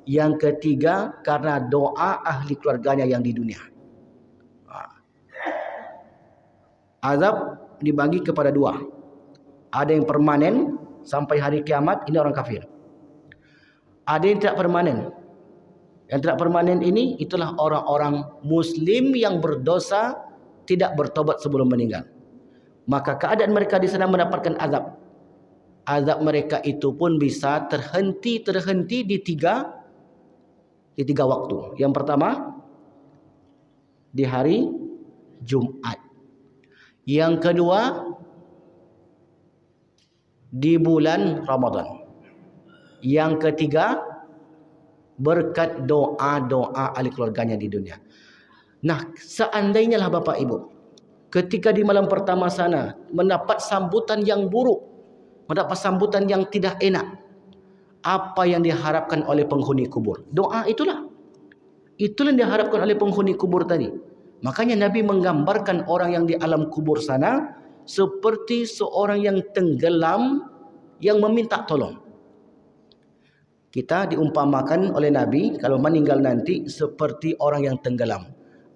yang ketiga karena doa ahli keluarganya yang di dunia. Azab dibagi kepada 2. Ada yang permanen sampai hari kiamat, ini orang kafir. Ada yang tidak permanen. Yang tidak permanen ini itulah orang-orang muslim yang berdosa, tidak bertobat sebelum meninggal. Maka keadaan mereka di sana mendapatkan azab. Azab mereka itu pun bisa terhenti di tiga waktu. Yang pertama di hari Jumat. Yang kedua di bulan Ramadan. Yang ketiga berkat doa-doa ahli keluarganya di dunia. Nah, seandainya lah Bapak Ibu, ketika di malam pertama sana mendapat sambutan yang buruk, mendapat sambutan yang tidak enak, apa yang diharapkan oleh penghuni kubur? Doa itulah. Itulah yang diharapkan oleh penghuni kubur tadi. Makanya Nabi menggambarkan orang yang di alam kubur sana seperti seorang yang tenggelam yang meminta tolong. Kita diumpamakan oleh Nabi kalau meninggal nanti seperti orang yang tenggelam.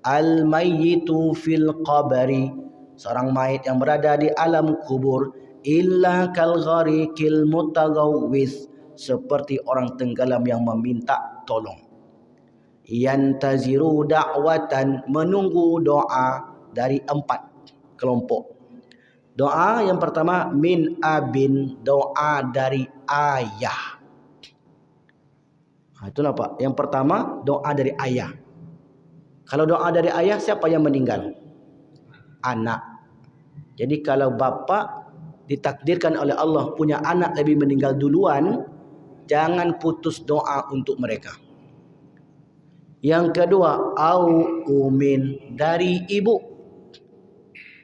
Al-mayyitu fil qabri, seorang mayit yang berada di alam kubur, illa kal gharikil mutagawwis, seperti orang tenggelam yang meminta tolong. Yantaziru da'watan, menunggu doa dari 4 kelompok. Doa yang pertama min abin, doa dari ayah. Itulah Pak. Yang pertama doa dari ayah. Kalau doa dari ayah, siapa yang meninggal? Anak. Jadi kalau bapak ditakdirkan oleh Allah punya anak lebih meninggal duluan, Jangan putus doa untuk mereka. Yang kedua, au umin, dari ibu.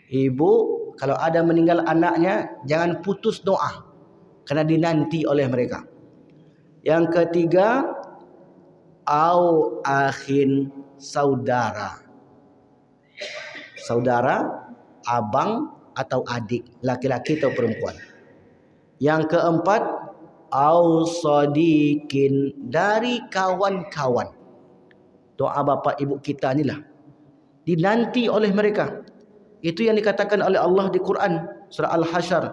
Ibu kalau ada meninggal anaknya, jangan putus doa karena dinanti oleh mereka. Yang ketiga, au akhin, saudara. Saudara, abang atau adik, laki-laki atau perempuan. Yang keempat, au sadiqin, dari kawan-kawan. Doa bapa ibu kita inilah dinanti oleh mereka. Itu yang dikatakan oleh Allah di Quran surah Al-Hasyr.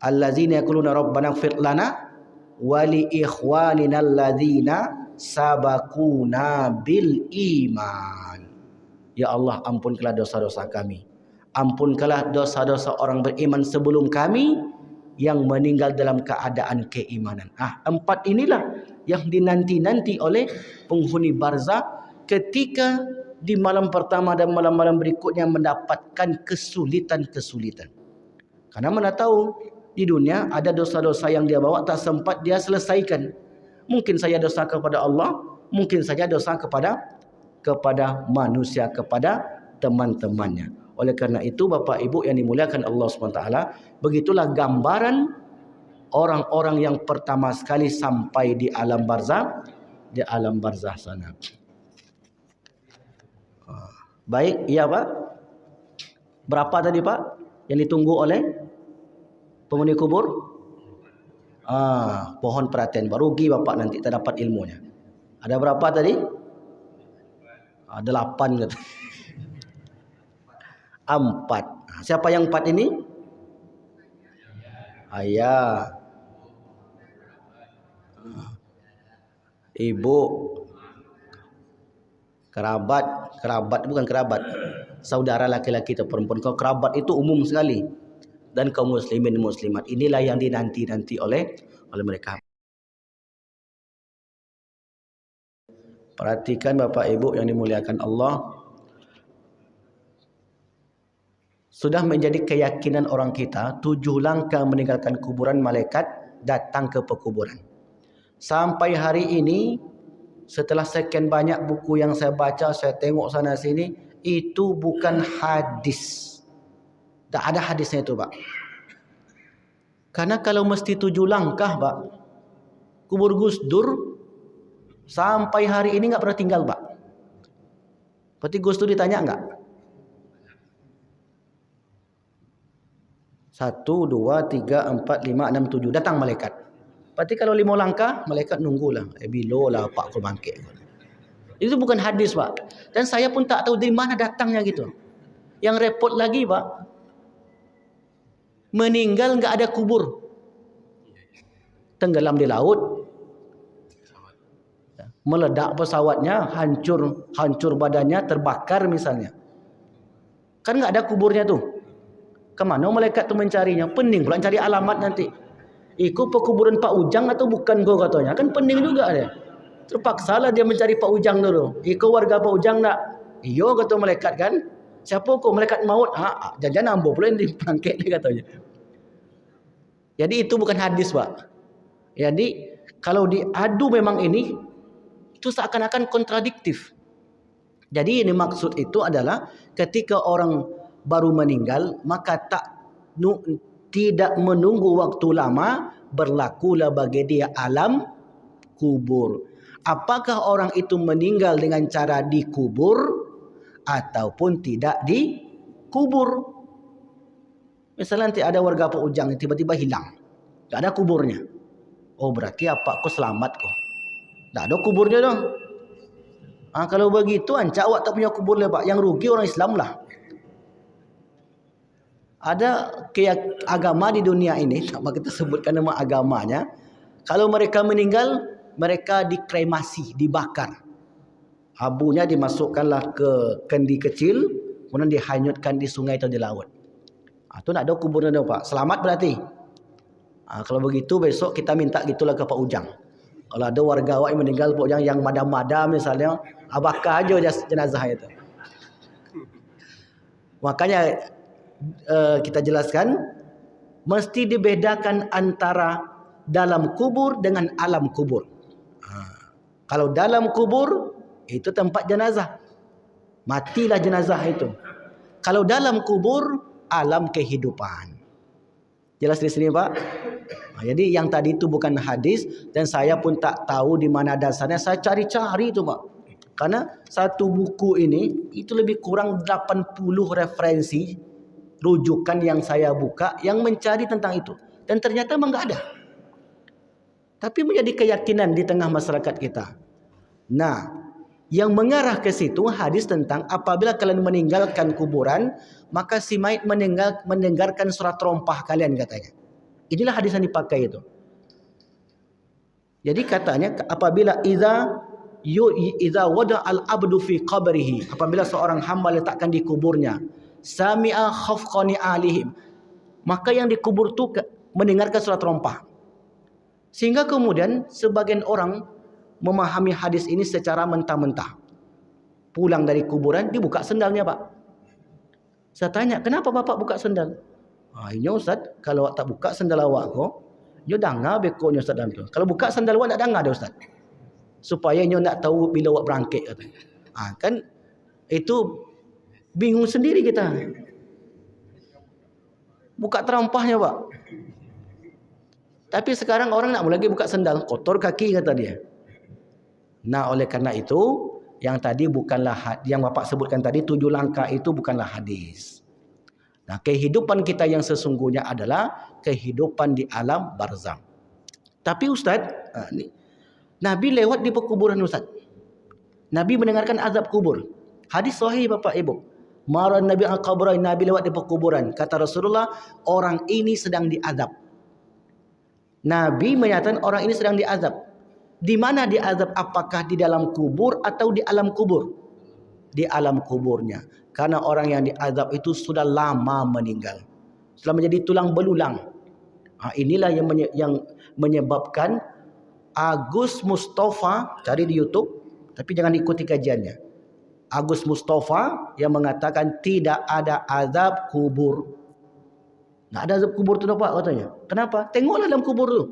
Allazina yaquluna rabbana ighfir lana wa li ikhwanina allazina sabaquna bil iman. Ya Allah, ampunkanlah dosa-dosa kami. Ampunkanlah dosa-dosa orang beriman sebelum kami yang meninggal dalam keadaan keimanan. Empat inilah yang dinanti-nanti oleh penghuni barzakh ketika di malam pertama dan malam-malam berikutnya mendapatkan kesulitan-kesulitan. Karena mana tahu di dunia ada dosa-dosa yang dia bawa tak sempat dia selesaikan. Mungkin saja dosa kepada Allah, mungkin saja dosa kepada manusia, kepada teman-temannya. Oleh karena itu Bapak Ibu yang dimuliakan Allah SWT, begitulah gambaran orang-orang yang pertama sekali sampai di alam barzakh, sana. Baik, iya Pak. Berapa tadi Pak yang ditunggu oleh penghuni kubur? Pohon perhatian Pak. Rugi Bapak nanti tak dapat ilmunya. Ada berapa tadi? 8 kata. 4. Siapa yang 4 ini? Ayah, ibu, kerabat bukan kerabat, saudara laki-laki atau perempuan. Kalau kerabat itu umum sekali, dan kaum muslimin muslimat, inilah yang dinanti-nanti oleh mereka. Perhatikan Bapak Ibu yang dimuliakan Allah, sudah menjadi keyakinan orang kita 7 langkah meninggalkan kuburan malaikat datang ke pekuburan. Sampai hari ini, setelah sekian banyak buku yang saya baca, saya tengok sana sini, itu bukan hadis. Tak ada hadisnya itu Pak. Karena kalau mesti 7 langkah Pak, kubur Gus Dur sampai hari ini enggak pernah tinggal Pak. Berarti Gus Dur ditanya enggak? 1, 2, 3, 4, 5, 6, 7 datang malaikat. Berarti kalau 5 langkah malaikat nunggulah. Bilolah Pak kau bangkit. Itu bukan hadis Pak. Dan saya pun tak tahu dari mana datangnya gitu. Yang repot lagi Pak, meninggal enggak ada kubur. Tenggelam di laut, meledak pesawatnya, hancur badannya, terbakar misalnya. Kan enggak ada kuburnya tuh. Kemana malaikat tu mencarinya? Pening pula cari alamat nanti. Ikut pekuburan Pak Ujang atau bukan kau katanya? Kan pening juga dia. Terpaksalah dia mencari Pak Ujang dulu. Ikut warga Pak Ujang tak? Iyo kata malaikat kan. Siapa kau? Malaikat maut. Jangan ambo pula yang dibangkit dia katanya. Jadi itu bukan hadis Pak. Jadi kalau diadu memang ini, itu seakan-akan kontradiktif. Jadi ini maksud itu adalah ketika orang baru meninggal, maka tidak menunggu waktu lama, berlakulah bagi dia alam kubur. Apakah orang itu meninggal dengan cara dikubur ataupun tidak dikubur? Misalnya nanti ada warga Pak Ujang tiba-tiba hilang, tak ada kuburnya. Oh berarti apa? Kau selamat kau. Tak ada kuburnya dong. Kalau begitu ancak awak tak punya kubur lah Pak. Yang rugi orang Islam lah. Ada agama di dunia ini, tak kita sebutkan nama agamanya. Kalau mereka meninggal, mereka dikremasi, dibakar. Abunya dimasukkanlah ke kendi kecil, kemudian dihanyutkan di sungai atau di laut. Itu tak ada kuburnya dong Pak. Selamat berarti. Kalau begitu besok kita minta gitulah ke Pak Ujang. Kalau ada warga awak yang meninggal Pak Ujang yang madam-madam misalnya, bakar aja jenazah itu. Makanya kita jelaskan, mesti dibedakan antara dalam kubur dengan alam kubur. Kalau dalam kubur, itu tempat jenazah. Matilah jenazah itu. Kalau dalam kubur, alam kehidupan. Jelas di sini, Pak? Jadi yang tadi itu bukan hadis, dan saya pun tak tahu di mana dasarnya. Saya cari-cari itu, Pak. Karena satu buku ini, itu lebih kurang 80 referensi, rujukan yang saya buka, yang mencari tentang itu. Dan ternyata memang enggak ada. Tapi menjadi keyakinan di tengah masyarakat kita. Nah, yang mengarah ke situ hadis tentang apabila kalian meninggalkan kuburan, maka si mayit mendengarkan surat rompah kalian, katanya. Inilah hadis yang dipakai itu. Jadi katanya apabila idza wada al-abdu fi qabrihi, apabila seorang hamba letakkan di kuburnya, sami'a khafqani alihim, maka yang dikubur itu mendengarkan surat rompah. Sehingga kemudian sebagian orang memahami hadis ini secara mentah-mentah. Pulang dari kuburan, dibuka sendalnya, Pak. Saya tanya, kenapa Bapak buka sendal? Ini Ustaz, kalau tak buka sendal awak ko, nyo danga bekonya Ustaz dalam tu. Kalau buka sandal awak nak danga dah Ustaz. Supaya nyo nak tahu bila awak berangkit, katanya. Kan itu bingung sendiri kita. Buka terompahnya, Pak. Tapi sekarang orang nak lagi buka sendal, kotor kaki, kata dia. Nah, oleh karena itu, yang tadi bukanlah yang Bapak sebutkan tadi 7 langkah itu bukanlah hadis. Nah, kehidupan kita yang sesungguhnya adalah kehidupan di alam barzakh. Tapi Ustaz, Nabi lewat di pekuburan, Ustaz. Nabi mendengarkan azab kubur. Hadis sahih, Bapak Ibu. Maran Nabi al-qabrai, Nabi lewat di pekuburan. Kata Rasulullah, orang ini sedang diazab. Nabi menyatakan orang ini sedang diazab. Di mana diazab? Apakah di dalam kubur atau di alam kubur? Di alam kuburnya. Karena orang yang diazab itu sudah lama meninggal. Sudah menjadi tulang belulang. Inilah yang menyebabkan Agus Mustafa, cari di YouTube, tapi jangan ikuti kajiannya. Agus Mustafa yang mengatakan tidak ada azab kubur. Nggak ada azab kubur tu, Pak, katanya. Kenapa? Tengoklah dalam kubur tu.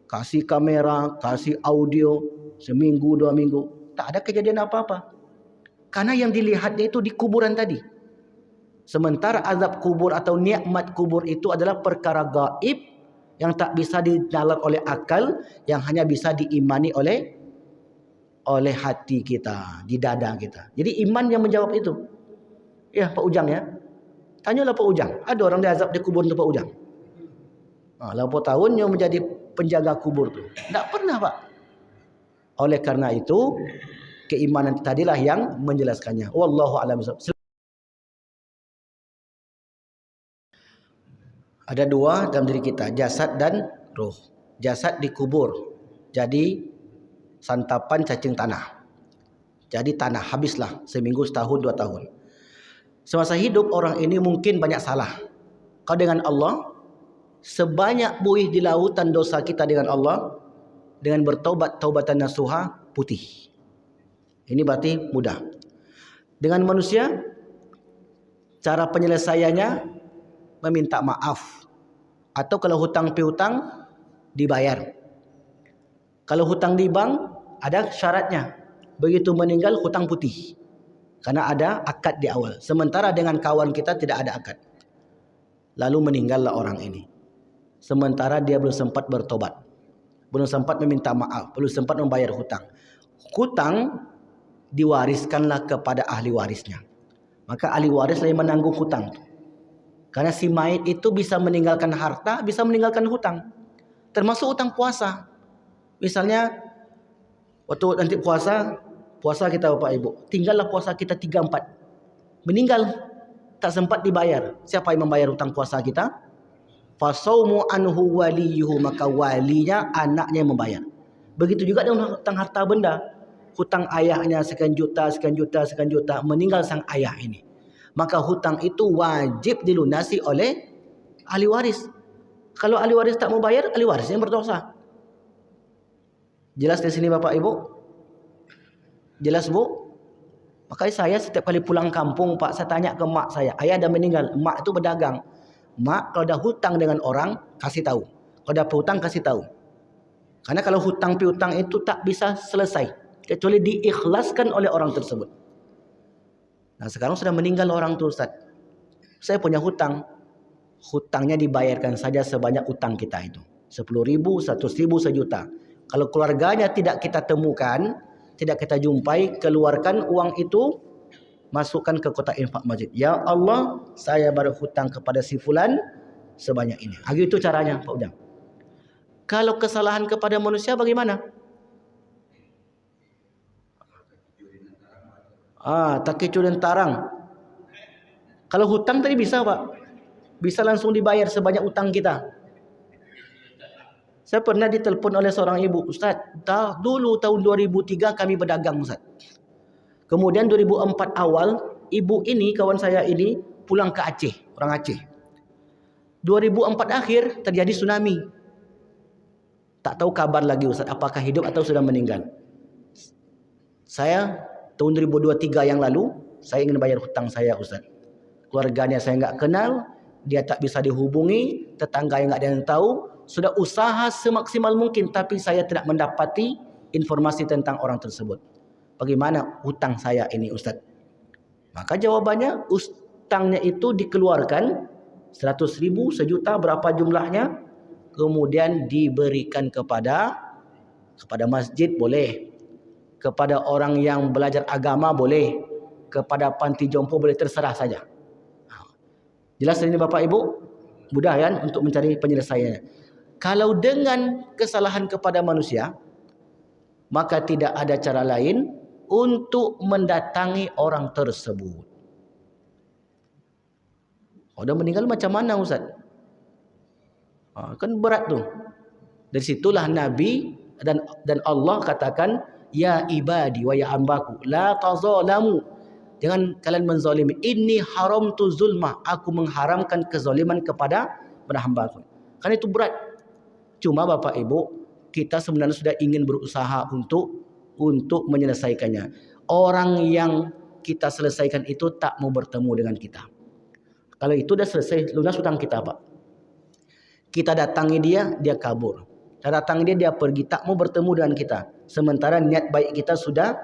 Kasih kamera, kasih audio, seminggu, 2 minggu. Tak ada kejadian apa-apa. Karena yang dilihatnya itu di kuburan tadi. Sementara azab kubur atau nikmat kubur itu adalah perkara gaib yang tak bisa dinalar oleh akal, yang hanya bisa diimani oleh hati kita, di dada kita. Jadi iman yang menjawab itu. Ya, Pak Ujang ya. Tanyalah Pak Ujang, ada orang diazab di kubur tu, Pak Ujang? 80 tahunnya menjadi penjaga kubur tu. Tak pernah, Pak. Oleh karena itu, keimanan tadilah yang menjelaskannya. Wallahu a'lam bishawab. Ada 2 dalam diri kita, jasad dan roh. Jasad dikubur, jadi santapan cacing tanah. Jadi tanah, habislah seminggu, setahun, 2 tahun. Semasa hidup orang ini mungkin banyak salah. Kau dengan Allah, sebanyak buih di lautan dosa kita dengan Allah, dengan bertaubat taubatan nasuha, putih. Ini berarti mudah. Dengan manusia, cara penyelesaiannya meminta maaf. Atau kalau hutang piutang, dibayar. Kalau hutang di bank, ada syaratnya. Begitu meninggal, hutang putih. Karena ada akad di awal. Sementara dengan kawan kita tidak ada akad. Lalu meninggallah orang ini. Sementara dia belum sempat bertobat. Belum sempat meminta maaf. Belum sempat membayar hutang. Hutang diwariskanlah kepada ahli warisnya. Maka ahli waris yang menanggung hutang. Karena si mayit itu bisa meninggalkan harta, bisa meninggalkan hutang. Termasuk hutang puasa. Misalnya, waktu nanti puasa kita Bapak Ibu, tinggallah puasa kita 3-4. Meninggal, tak sempat dibayar. Siapa yang membayar hutang puasa kita? Fasaumu anhu waliyuhu, maka walinya, anaknya yang membayar. Begitu juga dengan hutang harta benda. Hutang ayahnya sekian juta, meninggal sang ayah ini. Maka hutang itu wajib dilunasi oleh ahli waris. Kalau ahli waris tak mau bayar, ahli waris yang berdosa. Jelas di sini Bapak Ibu? Jelas Bu? Makanya saya setiap kali pulang kampung, Pak, saya tanya ke mak saya, ayah dah meninggal, mak itu berdagang. Mak, kalau dah hutang dengan orang, kasih tahu. Kalau dapat hutang kasih tahu. Karena kalau hutang piutang itu tak bisa selesai kecuali diikhlaskan oleh orang tersebut. Nah, sekarang sudah meninggal orang itu, Ustaz. Saya punya hutang. Hutangnya dibayarkan saja sebanyak hutang kita itu. 10.000, 100.000, 1 juta. Kalau keluarganya tidak kita temukan, tidak kita jumpai, keluarkan uang itu, masukkan ke kotak infak masjid. Ya Allah, saya berhutang kepada si fulan sebanyak ini. Itu caranya, Pak Ujang. Kalau kesalahan kepada manusia bagaimana? Takicu dan tarang. Kalau hutang tadi bisa, Pak. Bisa langsung dibayar sebanyak utang kita. Saya pernah ditelepon oleh seorang ibu, Ustaz, dulu tahun 2003 kami berdagang, Ustaz. Kemudian 2004 awal, ibu ini, kawan saya ini, pulang ke Aceh, orang Aceh. 2004 akhir terjadi tsunami. Tak tahu kabar lagi, Ustaz, apakah hidup atau sudah meninggal. Saya, tahun 2023 yang lalu, saya ingin bayar hutang saya, Ustaz. Keluarganya saya enggak kenal, dia tak bisa dihubungi, tetangga yang enggak ada yang tahu, sudah usaha semaksimal mungkin, tapi saya tidak mendapati informasi tentang orang tersebut. Bagaimana hutang saya ini, Ustaz? Maka jawabannya, hutangnya itu dikeluarkan 100.000, 1 juta, berapa jumlahnya, kemudian diberikan kepada masjid boleh, kepada orang yang belajar agama boleh, kepada panti jompo boleh, terserah saja. Jelas ini Bapak Ibu? Mudah kan untuk mencari penyelesaiannya. Kalau dengan kesalahan kepada manusia, maka tidak ada cara lain untuk mendatangi orang tersebut. Udah meninggal macam mana, Ustaz? Kan berat tuh. Dari situlah Nabi dan Allah katakan, ya ibadi wa ya ambaku la tazalamu. Jangan kalian menzalimi. Inni haramtu zulmah. Aku mengharamkan kezaliman kepada hamba-Ku. Kan itu berat. Cuma Bapak Ibu, kita sebenarnya sudah ingin berusaha untuk menyelesaikannya. Orang yang kita selesaikan itu tak mau bertemu dengan kita. Kalau itu sudah selesai, lunas hutang kita, Pak. Kita datangi dia kabur. Kita datangi dia pergi, tak mau bertemu dengan kita. Sementara niat baik kita sudah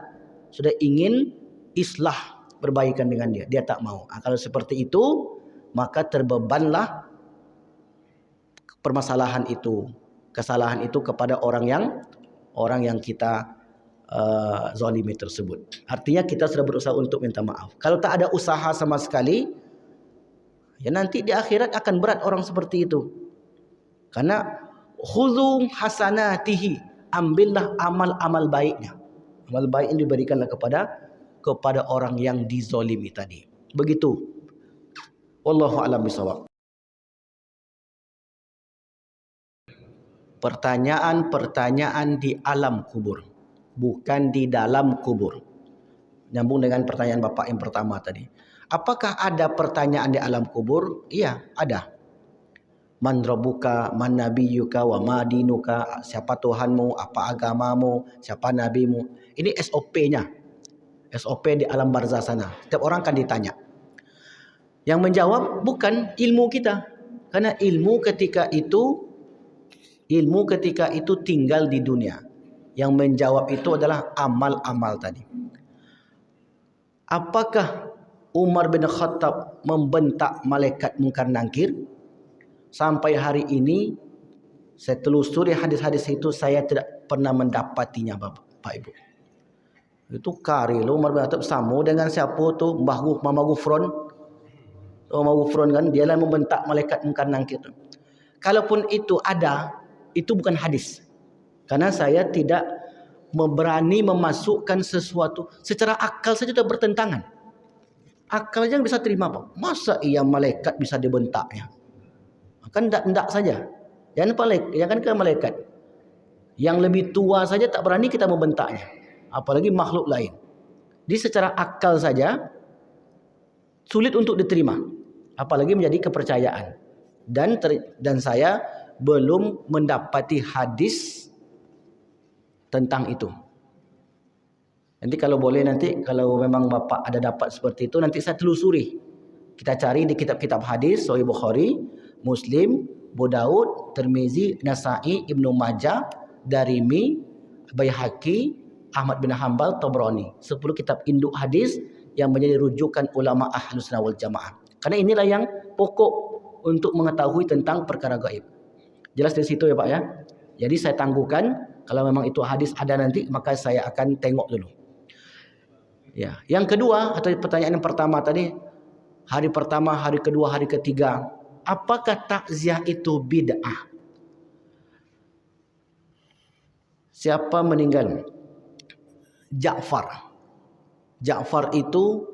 ingin islah, perbaikan dengan dia tak mau. Kalau seperti itu, maka terbebanlah permasalahan itu, kesalahan itu kepada orang yang kita zalimi tersebut. Artinya kita sudah berusaha untuk minta maaf. Kalau tak ada usaha sama sekali, ya nanti di akhirat akan berat orang seperti itu. Karena khudhu hasanatihi, ambillah amal-amal baiknya. Amal baik yang diberikanlah kepada orang yang dizalimi tadi. Begitu. Wallahu a'lam bishawab. Pertanyaan-pertanyaan di alam kubur, bukan di dalam kubur. Nyambung dengan pertanyaan Bapak yang pertama tadi. Apakah ada pertanyaan di alam kubur? Iya, ada. Man rabbuka, man nabiyyuka, wa ma dinuka, siapa Tuhanmu, apa agamamu, siapa nabimu. Ini SOP-nya. SOP di alam barzah sana. Setiap orang akan ditanya. Yang menjawab bukan ilmu kita. Karena ilmu ketika itu tinggal di dunia. Yang menjawab itu adalah amal-amal tadi. Apakah Umar bin Khattab membentak malaikat Munkar Nakir? Sampai hari ini saya telusuri hadis-hadis itu, saya tidak pernah mendapatinya, Bapak Ibu. Itu kari lo Umar bin Khattab sama dengan siapa tu? Mama Gufron. Mama Gufron kan dia lah membentak malaikat Munkar Nakir. Kalaupun itu ada, itu bukan hadis. Karena saya tidak berani memasukkan sesuatu secara akal saja sudah bertentangan. Akal saja bisa terima, Pak. Masa iya malaikat bisa dibentaknya? Kan tidak saja. Jangan ke malaikat. Yang lebih tua saja tak berani kita membentaknya. Apalagi makhluk lain. Jadi secara akal saja sulit untuk diterima. Apalagi menjadi kepercayaan. Dan saya belum mendapati hadis tentang itu. Nanti kalau boleh, nanti kalau memang Bapak ada dapat seperti itu, nanti saya telusuri. Kita cari di kitab-kitab hadis, Sahih Bukhari, Muslim, Abu Daud, Tirmizi, Nasa'i, Ibnu Majah, Darimi, Baihaqi, Ahmad bin Hanbal, Tabrani. 10 kitab induk hadis yang menjadi rujukan ulama Ahlus Sunnah wal Jamaah. Karena inilah yang pokok untuk mengetahui tentang perkara gaib. Jelas dari situ ya Pak ya. Jadi saya tangguhkan, kalau memang itu hadis ada nanti, maka saya akan tengok dulu. Ya, yang kedua atau pertanyaan yang pertama tadi, hari pertama, hari kedua, hari ketiga, apakah takziah itu bid'ah? Siapa meninggal? Ja'far. Ja'far itu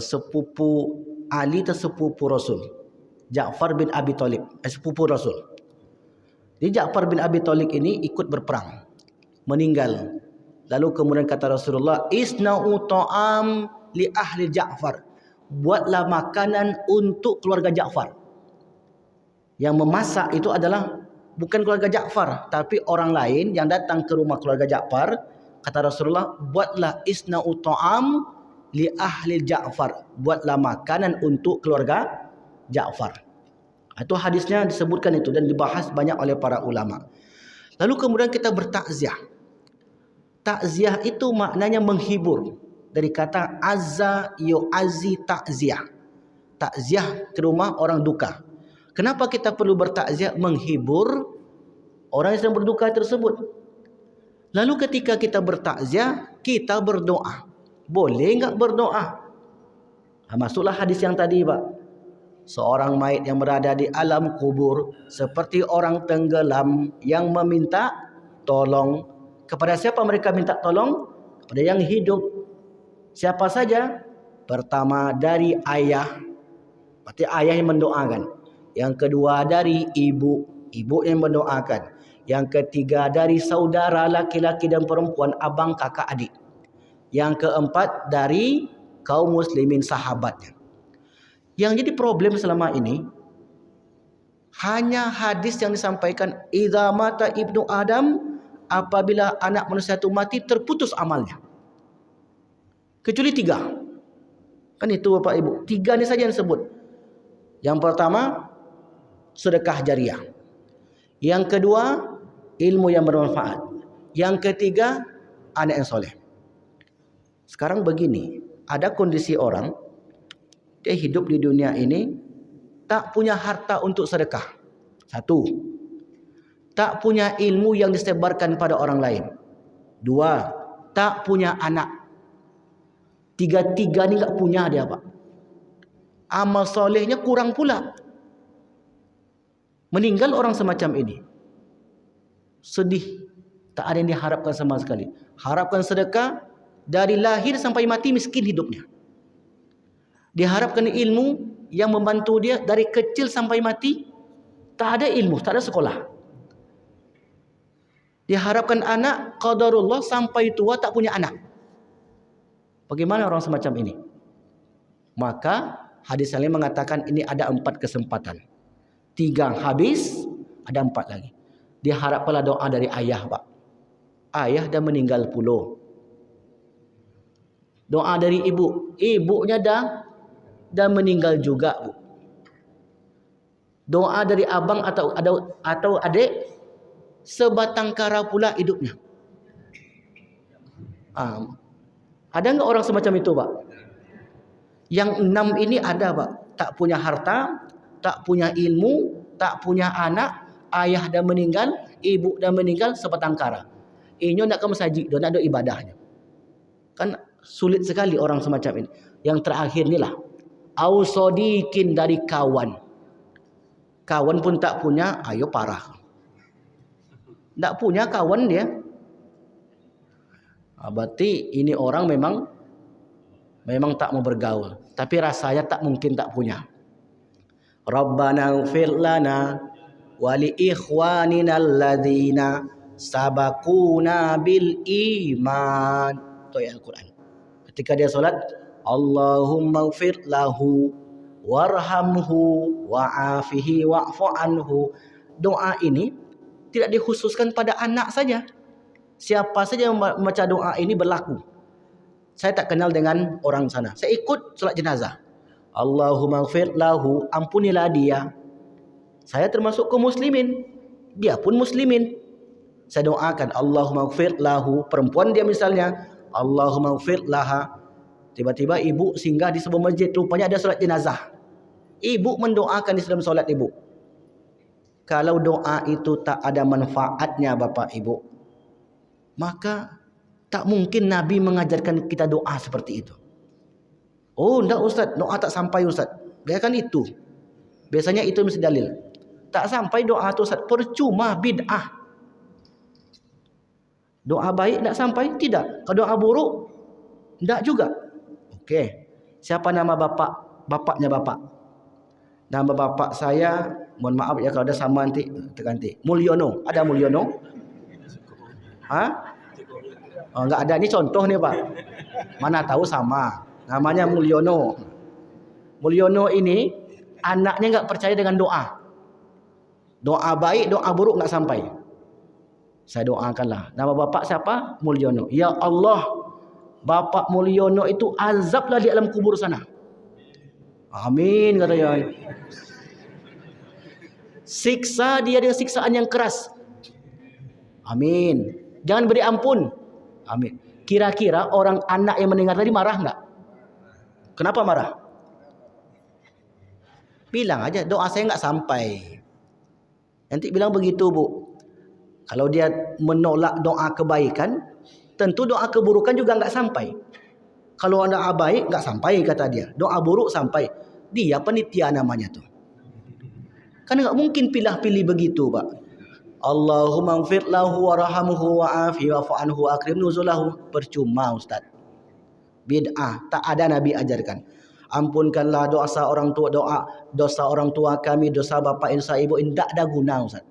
sepupu Ali atau sepupu Rasul. Ja'far bin Abi Thalib, sepupu Rasul. Jadi Ja'far bin Abi Thalib ini ikut berperang, meninggal. Lalu kemudian kata Rasulullah, isna'u ta'am li ahli Ja'far. Buatlah makanan untuk keluarga Ja'far. Yang memasak itu adalah bukan keluarga Ja'far, tapi orang lain yang datang ke rumah keluarga Ja'far. Kata Rasulullah, buatlah isna'u ta'am li ahli Ja'far. Buatlah makanan untuk keluarga Ja'far. Itu hadisnya disebutkan itu dan dibahas banyak oleh para ulama. Lalu kemudian kita bertakziah. Takziah itu maknanya menghibur. Dari kata azza yu'azzi takziah. Takziah ke rumah orang duka. Kenapa kita perlu bertakziah? Menghibur orang yang sedang berduka tersebut. Lalu ketika kita bertakziah, kita berdoa. Boleh enggak berdoa? Masuklah hadis yang tadi Pak. Seorang mayit yang berada di alam kubur seperti orang tenggelam yang meminta tolong. Kepada siapa mereka minta tolong? Kepada yang hidup. Siapa saja? Pertama dari ayah. Berarti ayah yang mendoakan. Yang kedua dari ibu. Ibu yang mendoakan. Yang ketiga dari saudara laki-laki dan perempuan, abang, kakak, adik. Yang keempat dari kaum muslimin sahabatnya. Yang jadi problem selama ini hanya hadis yang disampaikan idza mata ibnu Adam, apabila anak manusia itu mati terputus amalnya. Kecuali 3. Kan itu Bapak Ibu. 3 ini saja yang disebut. Yang pertama sedekah jariah. Yang kedua ilmu yang bermanfaat. Yang ketiga anak yang soleh. Sekarang begini, ada kondisi orang dia hidup di dunia ini tak punya harta untuk sedekah. 1. Tak punya ilmu yang disebarkan pada orang lain. 2. Tak punya anak. 3 ni enggak punya dia Pak. Amal solehnya kurang pula. Meninggal orang semacam ini. Sedih. Tak ada yang diharapkan sama sekali. Harapkan sedekah, dari lahir sampai mati miskin hidupnya. Diharapkan ilmu yang membantu dia dari kecil sampai mati. Tak ada ilmu, tak ada sekolah. Diharapkan anak, qadarullah sampai tua tak punya anak. Bagaimana orang semacam ini? Maka hadis yang lain mengatakan ini ada 4 kesempatan. 3 habis, ada 4 lagi. Diharapkanlah doa dari ayah Pak. Ayah dah meninggal puluh. Doa dari ibu. Ibunya dah meninggal juga Bu. Doa dari abang atau adik, sebatang kara pula hidupnya. Ada enggak orang semacam itu Pak? Yang 6 ini ada Pak. Tak punya harta, tak punya ilmu, tak punya anak, ayah dah meninggal, ibu dah meninggal, sebatang kara. Inyo nak ke masjid, dia nak ada ibadahnya. Kan sulit sekali orang semacam ini. Yang terakhir inilah ausodikin, dari kawan. Kawan pun tak punya, ayo parah. Tak punya kawan dia. Berarti ini orang memang tak mau bergaul. Tapi rasanya tak mungkin tak punya. Rabbana ighfir lana wa li ikhwanina alladzina sabaquna bil iman. Itu ayat Al-Quran. Ketika dia solat, Allahumma ighfir lahu warhamhu wa'afihi wa'fu anhu. Doa ini tidak dikhususkan pada anak saja. Siapa saja yang membaca doa ini berlaku. Saya tak kenal dengan orang sana. Saya ikut solat jenazah. Allahumma ighfir lahu, ampunilah dia. Saya termasuk kaum muslimin, dia pun muslimin. Saya doakan, Allahumma ighfir lahu. Perempuan dia misalnya, Allahumma ighfir laha. Tiba-tiba ibu singgah di sebuah masjid, rupanya ada solat jenazah. Ibu mendoakan di dalam solat ibu. Kalau doa itu tak ada manfaatnya Bapak Ibu, maka tak mungkin Nabi mengajarkan kita doa seperti itu. Oh, enggak Ustaz, doa tak sampai Ustaz. Biarkan itu. Biasanya itu mesti dalil. Tak sampai doa itu Ustaz, percuma, bid'ah. Doa baik tak sampai? Tidak. Kalau doa buruk? Tidak juga. Okey. Siapa nama bapak? Bapaknya bapak. Nama bapak saya, mohon maaf ya kalau ada sama nanti terganti. Mulyono. Ada Mulyono? Oh, enggak ada. Ini contoh nih Pak. Mana tahu sama. Namanya Mulyono. Mulyono ini anaknya enggak percaya dengan doa. Doa baik, doa buruk enggak sampai. Saya doakanlah. Nama bapak siapa? Mulyono. Ya Allah, Bapak Mulyono itu azablah di alam kubur sana. Amin katanya. Siksa dia dengan siksaan yang keras. Amin. Jangan beri ampun. Amin. Kira-kira orang anak yang mendengar tadi marah enggak? Kenapa marah? Bilang aja doa saya enggak sampai. Nanti bilang begitu Bu. Kalau dia menolak doa kebaikan, tentu doa keburukan juga enggak sampai. Kalau doa baik enggak sampai kata dia. Doa buruk sampai. Dia panitia namanya tuh. Kan enggak mungkin pilih-pilih begitu, Pak. Allahumma ighfir lahu warhamhu wa'afi wa'fu anhu wa akrim nuzulahu. Percuma Ustaz. Bid'ah, tak ada Nabi ajarkan. Ampunkanlah dosa orang tua, dosa orang tua kami, dosa bapak, dosa ibu, tidak ada guna Ustaz.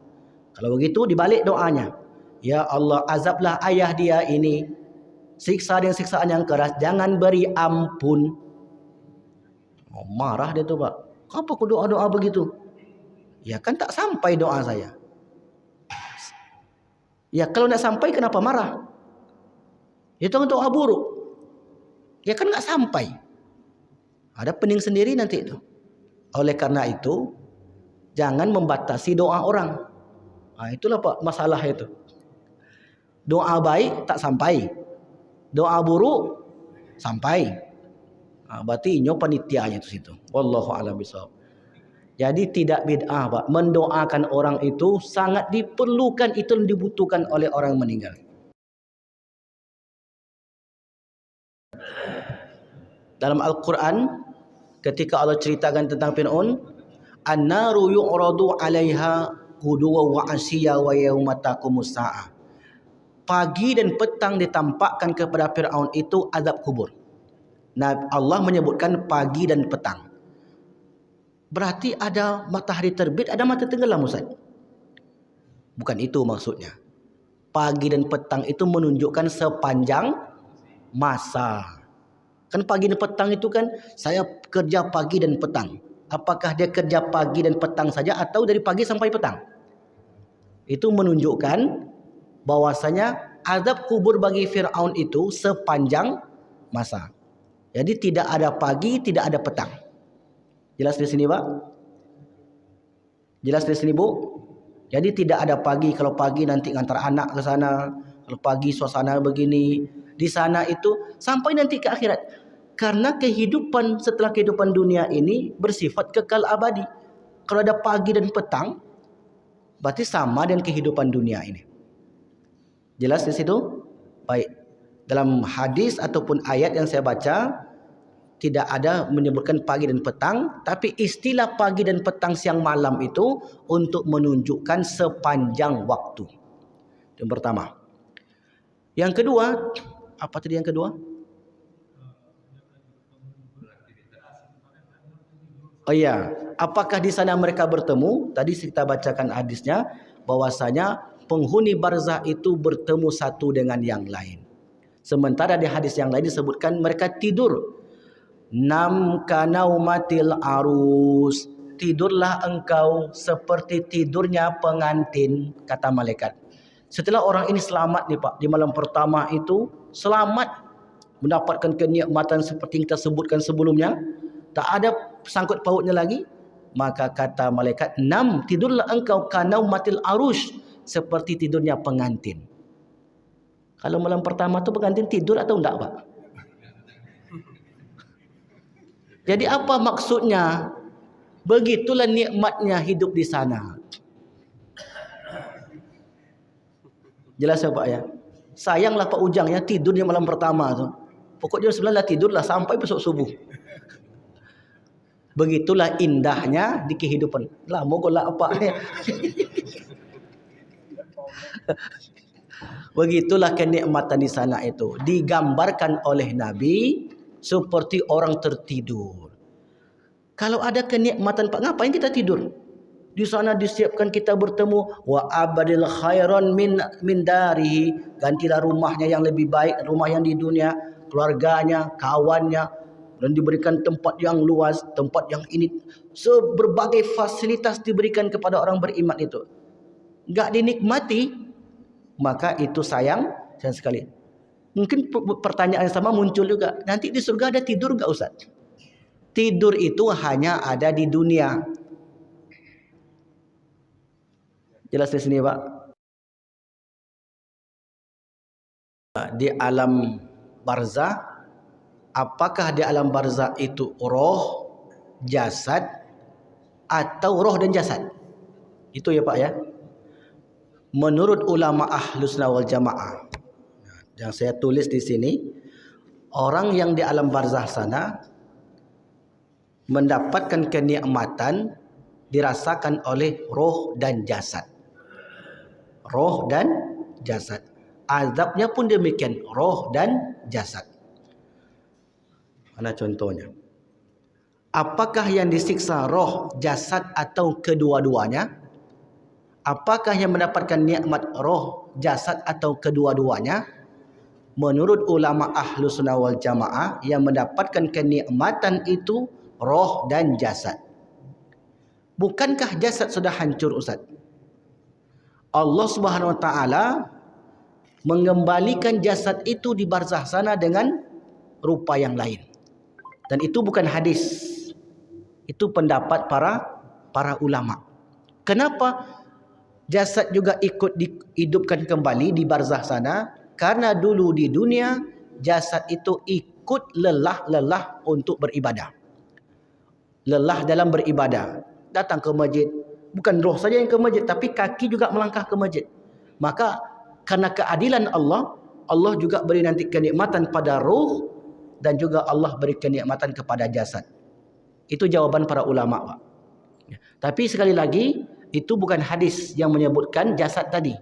Kalau begitu dibalik doanya. Ya Allah, azablah ayah dia ini. Siksa dengan siksaan yang keras. Jangan beri ampun. Oh, marah dia tuh Pak. Kenapa aku doa-doa begitu? Ya kan tak sampai doa saya. Ya kalau tak sampai kenapa marah? Itu kan doa buruk. Ya kan tak sampai. Ada pening sendiri nanti itu. Oleh karena itu, jangan membatasi doa orang. Nah, itulah Pak masalah itu. Doa baik tak sampai. Doa buruk sampai. Nah, berarti inyo panitianya itu situ. Wallahu a'lam bishawab. Jadi tidak bid'ah Pak. Mendoakan orang itu sangat diperlukan, itu yang dibutuhkan oleh orang meninggal. Dalam Al-Quran ketika Allah ceritakan tentang Fir'aun, an-naru yu'radu 'alaiha Huduwa wa asyiya wa yauma taqumus saah. Pagi dan petang ditampakkan kepada Firaun itu azab kubur. Nah, Allah menyebutkan pagi dan petang. Berarti ada matahari terbit, ada matahari tenggelam Ustaz. Bukan itu maksudnya. Pagi dan petang itu menunjukkan sepanjang masa. Kan pagi dan petang itu kan saya kerja pagi dan petang. Apakah dia kerja pagi dan petang saja atau dari pagi sampai petang? Itu menunjukkan bahwasanya azab kubur bagi Fir'aun itu sepanjang masa. Jadi tidak ada pagi, tidak ada petang. Jelas di sini, Pak? Jelas di sini, Bu? Jadi tidak ada pagi. Kalau pagi nanti ngantar anak ke sana. Kalau pagi suasana begini. Di sana itu sampai nanti ke akhirat. Karena kehidupan setelah kehidupan dunia ini bersifat kekal abadi. Kalau ada pagi dan petang, berarti sama dengan kehidupan dunia ini. Jelas di situ? Baik. Dalam hadis ataupun ayat yang saya baca, tidak ada menyebutkan pagi dan petang. Tapi istilah pagi dan petang siang malam itu untuk menunjukkan sepanjang waktu. Yang pertama. Yang kedua, apa tadi yang kedua? Oh iya, apakah di sana mereka bertemu? Tadi kita bacakan hadisnya bahwasanya penghuni barzah itu bertemu satu dengan yang lain. Sementara di hadis yang lain disebutkan mereka tidur. Nam kanaumatil arus. Tidurlah engkau seperti tidurnya pengantin, kata malaikat. Setelah orang ini selamat nih Pak, di malam pertama itu selamat mendapatkan kenikmatan seperti yang kita sebutkan sebelumnya. Tak ada sangkut pautnya lagi. Maka kata malaikat, "Nam, tidurlah engkau kanaumatil arush, seperti tidurnya pengantin." Kalau malam pertama tu pengantin tidur atau enggak, Pak? Jadi apa maksudnya? Begitulah nikmatnya hidup di sana. Jelas ya Pak ya? Sayanglah Pak Ujang ya, tidur di malam pertama tu. Pokoknya 9 lah tidurlah sampai besok subuh. Begitulah indahnya di kehidupan. Lah mogollah apa ya. Begitulah kenikmatan di sana itu. Digambarkan oleh Nabi seperti orang tertidur. Kalau ada kenikmatan Pak, ngapain kita tidur? Di sana disiapkan kita bertemu wa abadil khairan min darihi, gantilah rumahnya yang lebih baik, rumah yang di dunia, keluarganya, kawannya, dan diberikan tempat yang luas, tempat yang ini, berbagai fasilitas diberikan kepada orang beriman itu. Enggak dinikmati, maka itu sayang sekali. Mungkin pertanyaan yang sama muncul juga, nanti di surga ada tidur enggak Ustaz? Tidur itu hanya ada di dunia. Jelas di sini Pak. Di alam barzah, apakah di alam barzah itu roh, jasad, atau roh dan jasad? Itu ya Pak ya. Menurut ulama Ahlus Sunnah wal Jamaah, yang saya tulis di sini, orang yang di alam barzah sana mendapatkan kenikmatan dirasakan oleh roh dan jasad. Roh dan jasad. Azabnya pun demikian, roh dan jasad. Mana contohnya? Apakah yang disiksa roh, jasad atau kedua-duanya? Apakah yang mendapatkan nikmat roh, jasad atau kedua-duanya? Menurut ulama Ahlus Sunnah wal Jamaah, yang mendapatkan kenikmatan itu roh dan jasad. Bukankah jasad sudah hancur Ustaz? Allah Subhanahu wa taala mengembalikan jasad itu di barzah sana dengan rupa yang lain. Dan itu bukan hadis. Itu pendapat para ulama. Kenapa jasad juga ikut dihidupkan kembali di barzah sana? Karena dulu di dunia jasad itu ikut lelah untuk beribadah. Lelah dalam beribadah. Datang ke masjid. Bukan roh saja yang ke masjid, tapi kaki juga melangkah ke masjid. Maka karena keadilan Allah, Allah juga beri nanti kenikmatan pada roh, dan juga Allah beri kenikmatan kepada jasad. Itu jawaban para ulama Pak. Tapi sekali lagi, itu bukan hadis yang menyebutkan jasad tadi.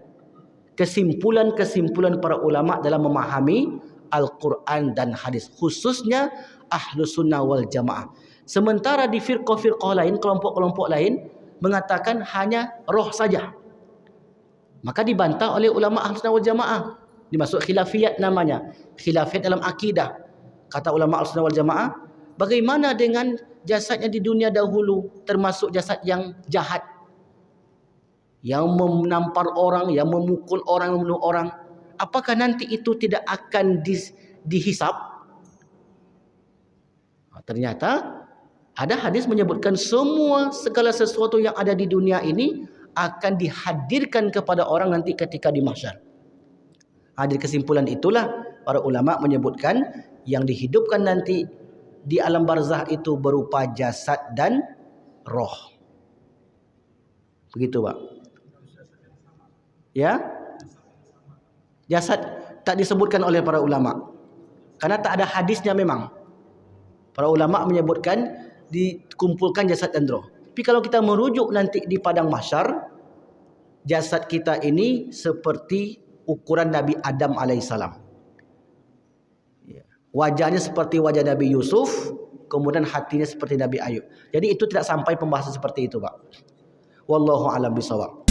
Kesimpulan-kesimpulan para ulama dalam memahami Al-Quran dan hadis, khususnya Ahlus Sunnah wal Jamaah. Sementara di firqah-firqah lain, kelompok-kelompok lain mengatakan hanya roh saja. Maka dibantah oleh ulama Ahlus Sunnah wal Jamaah. Dimasuk khilafiyat namanya. Khilafiyat dalam akidah. Kata ulama Ahlus Sunnah wal Jamaah, bagaimana dengan jasadnya di dunia dahulu, termasuk jasad yang jahat, yang menampar orang, yang memukul orang, membunuh orang? Apakah nanti itu tidak akan dihisab? Ternyata ada hadis menyebutkan segala sesuatu yang ada di dunia ini akan dihadirkan kepada orang nanti ketika di mahsyar. Dari kesimpulan itulah para ulama menyebutkan yang dihidupkan nanti di alam barzah itu berupa jasad dan roh. Begitu Pak. Ya? Jasad tak disebutkan oleh para ulama. Karena tak ada hadisnya memang. Para ulama menyebutkan dikumpulkan jasad dan roh. Tapi kalau kita merujuk nanti di padang mahsyar, jasad kita ini seperti ukuran Nabi Adam alaihissalam. Wajahnya seperti wajah Nabi Yusuf, kemudian hatinya seperti Nabi Ayub. Jadi itu tidak sampai pembahasan seperti itu Pak. Wallahu a'lam bishawab.